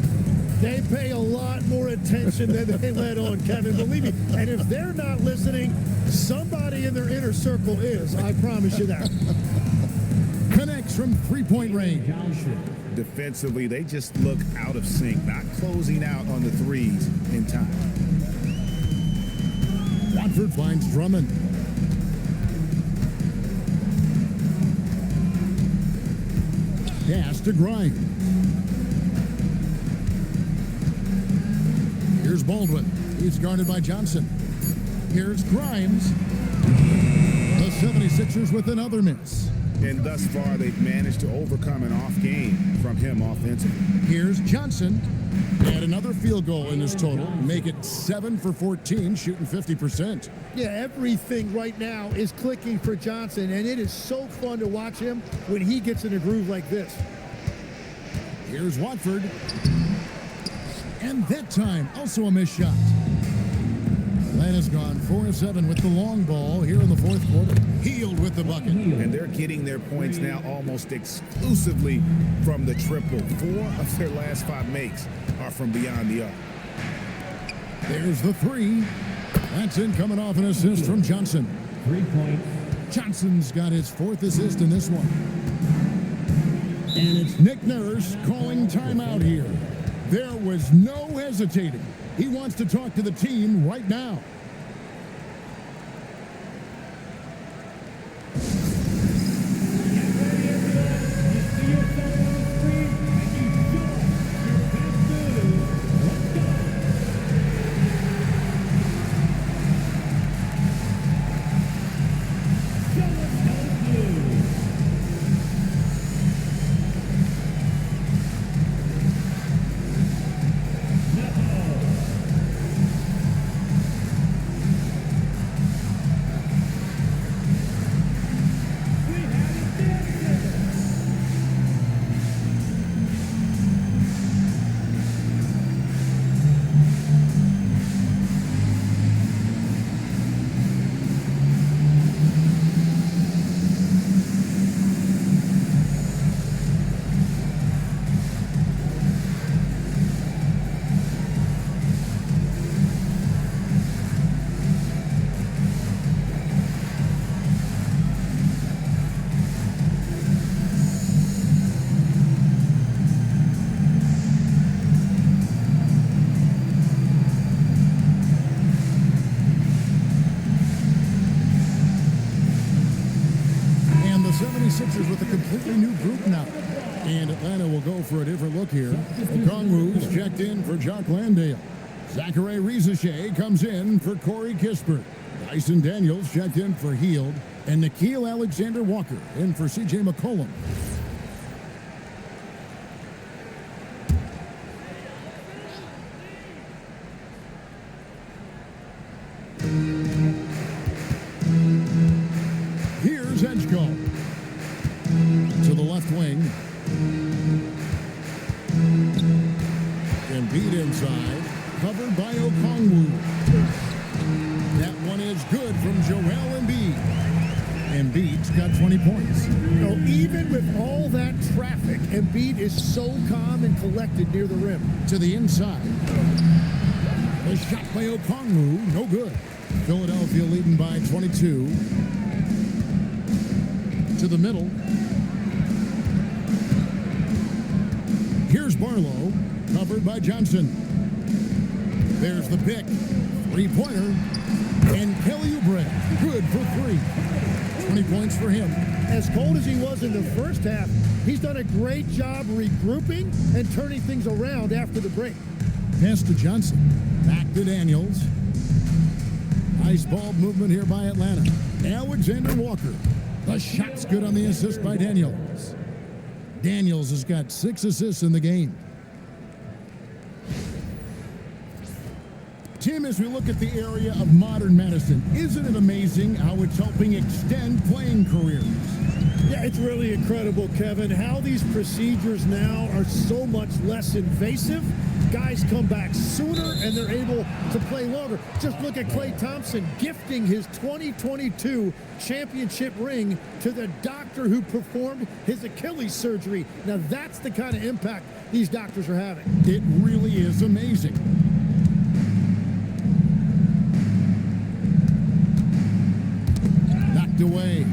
They pay a lot more attention than they let on, Kevin, believe me. And if they're not listening, somebody in their inner circle is. I promise you that. Connects from three-point range. Defensively, they just look out of sync, not closing out on the threes in time. Watford finds Drummond. Pass to Grimes. Here's Baldwin. He's guarded by Johnson. Here's Grimes. The 76ers with another miss. And thus far, they've managed to overcome an off game from him offensively. Here's Johnson. Add another field goal in his total. Make it 7 for 14, shooting 50%. Yeah, everything right now is clicking for Johnson, and it is so fun to watch him when he gets in a groove like this. Here's Watford. And that time, also a missed shot. Atlanta's gone 4 of 7 with the long ball here in the fourth quarter. Hield with the bucket. And they're getting their points now almost exclusively from the triple. 4 of their last 5 makes are from beyond the arc. There's the 3. That's in, coming off an assist from Johnson. 3 points. Johnson's got his 4th assist in this one. And it's Nick Nurse calling timeout here. There was no hesitating. He wants to talk to the team right now. Sixers with a completely new group now. And Atlanta will go for a different look here. Okongwu's checked in for Jock Landale. Zachary Rizachet comes in for Corey Kispert. Dyson Daniels checked in for Hield. And Nickeil Alexander-Walker in for C.J. McCollum. Edgecombe. To the left wing. Embiid inside. Covered by Okongwu. That one is good from Joel Embiid. Embiid's got 20 points. You know, even with all that traffic, Embiid is so calm and collected near the rim. To the inside. A shot by Okongwu, no good. Philadelphia leading by 22. To the middle. Here's Barlow, covered by Johnson. There's the pick. Three-pointer. And Kelly Oubre, good for 3. 20 points for him. As cold as he was in the first half, he's done a great job regrouping and turning things around after the break. Pass to Johnson. Back to Daniels. Nice ball movement here by Atlanta. Alexander Walker. The shot's good on the assist by Daniels. Daniels has got 6 assists in the game. Tim, as we look at the area of modern medicine, isn't it amazing how it's helping extend playing careers? Yeah, it's really incredible, Kevin, how these procedures now are so much less invasive. Guys come back sooner and they're able to play longer. Just look at Klay Thompson gifting his 2022 championship ring to the doctor who performed his Achilles surgery. Now that's the kind of impact these doctors are having. It really is amazing. Knocked away.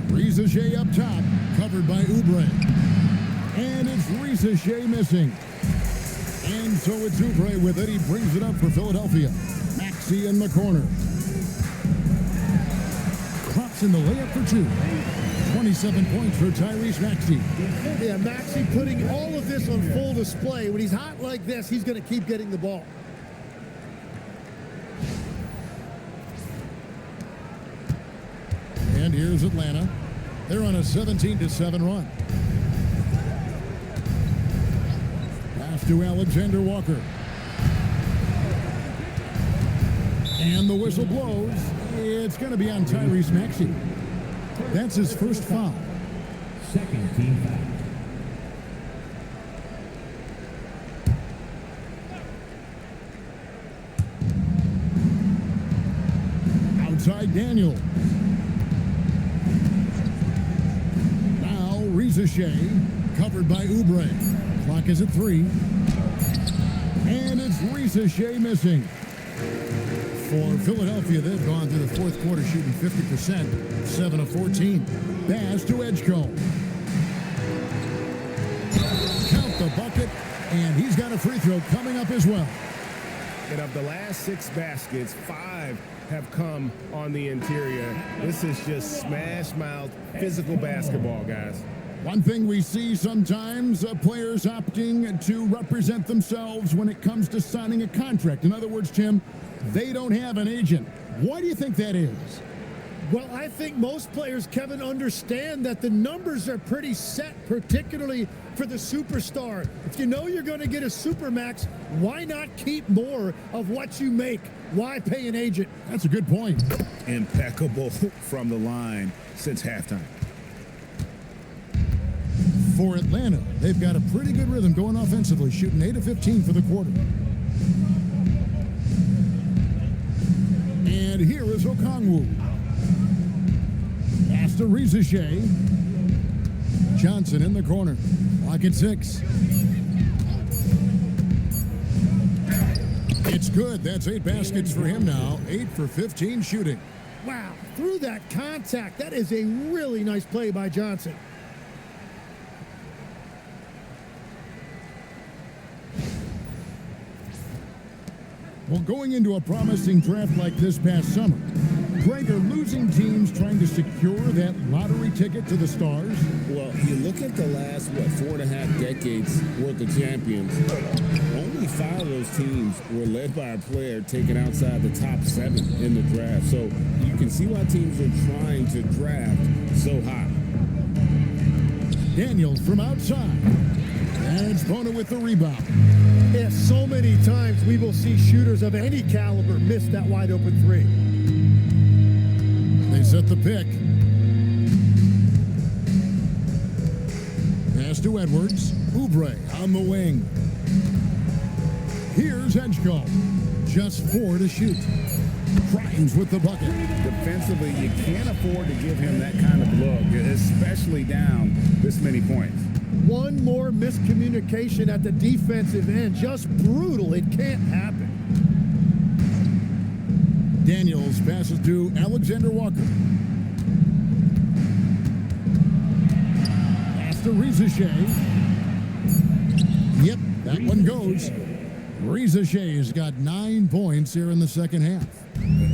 Risache up top, covered by Oubre. And it's Risache missing. And so it's Oubre with it. He brings it up for Philadelphia. Maxey in the corner. Crops in the layup for 2. 27 points for Tyrese Maxey. Yeah, Maxey putting all of this on full display. When he's hot like this, he's going to keep getting the ball. And here's Atlanta. They're on a 17-7 run. Pass to Alexander Walker. And the whistle blows. It's going to be on Tyrese Maxey. That's his first foul. Second team foul. Outside Daniel. Now Risache, covered by Oubre. Clock is at 3. And it's Risache missing. For Philadelphia, they've gone through the fourth quarter shooting 50%, 7 of 14. Pass to Edgecombe. Count the bucket, and he's got a free throw coming up as well. And of the last 6 baskets, 5 have come on the interior. This is just smash mouth, physical basketball, guys. One thing we see sometimes, players opting to represent themselves when it comes to signing a contract. In other words, Tim, they don't have an agent. Why do you think that is? Well, I think most players, Kevin, understand that the numbers are pretty set, particularly for the superstar. If you know you're going to get a supermax, why not keep more of what you make? Why pay an agent? That's a good point. Impeccable from the line since halftime. For Atlanta, they've got a pretty good rhythm going offensively, shooting 8 of 15 for the quarter. And here is Okongwu. Pass to Risache. Johnson in the corner. Clock at 6. It's good. That's 8 baskets for him now. 8 for 15 shooting. Wow, through that contact, that is a really nice play by Johnson. Well, going into a promising draft like this past summer, Greg, are losing teams trying to secure that lottery ticket to the stars? Well, you look at the last, 4.5 decades worth of champions, only 5 of those teams were led by a player taken outside the top 7 in the draft. So you can see why teams are trying to draft so high. Daniels from outside. And it's Bona with the rebound. Yeah, so many times we will see shooters of any caliber miss that wide open 3. with the pick. Pass to Edwards. Oubre on the wing. Here's Edgecombe. Just 4 to shoot. Grimes with the bucket. Defensively, you can't afford to give him that kind of look, especially down this many points. One more miscommunication at the defensive end. Just brutal. It can't happen. Daniels passes to Alexander Walker. Pass to Rizachet. Yep, that one goes. Rizachet's got 9 points here in the second half.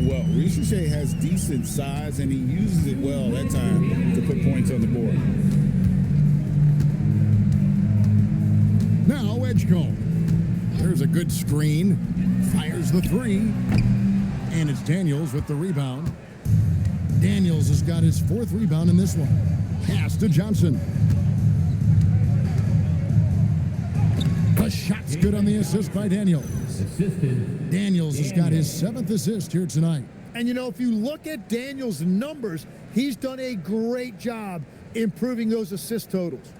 Well, Rizachet has decent size, and he uses it well that time to put points on the board. Now Edgecombe. There's a good screen. Fires the 3. And it's Daniels with the rebound. Daniels has got his 4th rebound in this one. Pass to Johnson. The shot's good on the assist by Daniels. Daniels has got his 7th assist here tonight. And you know, if you look at Daniels' numbers, he's done a great job improving those assist totals.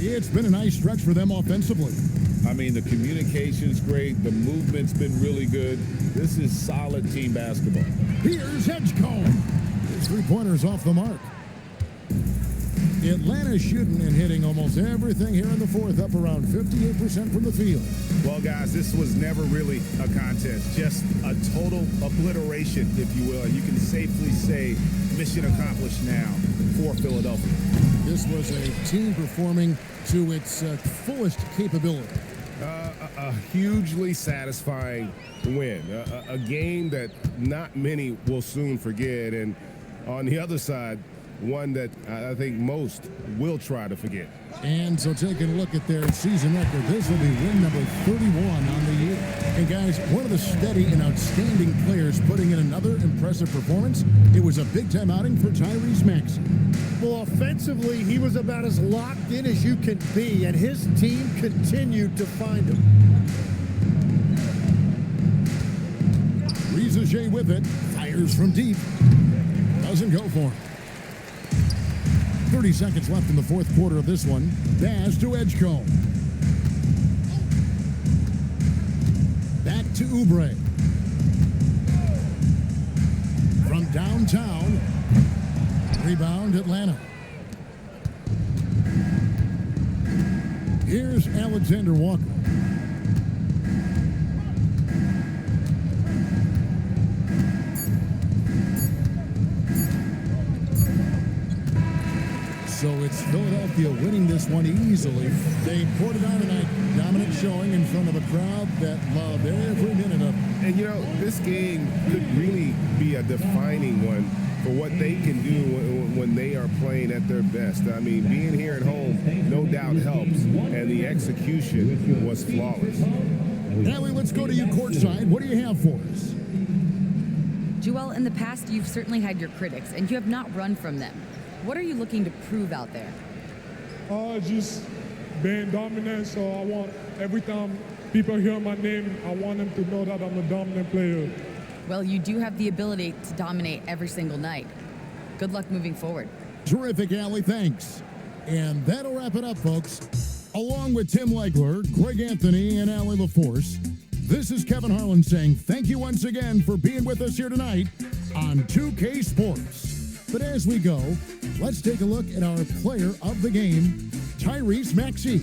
It's been a nice stretch for them offensively. I mean, the communication's great. The movement's been really good. This is solid team basketball. Here's Edgecombe. His 3-pointer's off the mark. Atlanta shooting and hitting almost everything here in the 4th, up around 58% from the field. Well, guys, this was never really a contest, just a total obliteration, if you will. And you can safely say mission accomplished now for Philadelphia. This was a team performing to its fullest capability. A hugely satisfying win, a game that not many will soon forget. And on the other side, one that I think most will try to forget. And so taking a look at their season record, this will be win number 31 on the year. And guys, one of the steady and outstanding players putting in another impressive performance. It was a big-time outing for Tyrese Maxey. Well, offensively, he was about as locked in as you can be, and his team continued to find him. Rizachet with it, fires from deep, doesn't go for him. 30 seconds left in the 4th quarter of this one. Pass to Edgecombe. Back to Oubre. From downtown. Rebound Atlanta. Here's Alexander Walker. So it's Philadelphia winning this one easily. They poured it on tonight. Dominant showing in front of a crowd that loved every minute of it. And, you know, this game could really be a defining one for what they can do when they are playing at their best. I mean, being here at home, no doubt helps, and the execution was flawless. Allie, let's go to you courtside. What do you have for us? Joel, in the past, you've certainly had your critics, and you have not run from them. What are you looking to prove out there? Just being dominant, so I want, every time people hear my name, I want them to know that I'm a dominant player. Well, you do have the ability to dominate every single night. Good luck moving forward. Terrific, Allie. Thanks. And that'll wrap it up, folks. Along with Tim Legler, Greg Anthony, and Allie LaForce, this is Kevin Harlan saying thank you once again for being with us here tonight on 2K Sports. But as we go, let's take a look at our player of the game, Tyrese Maxey.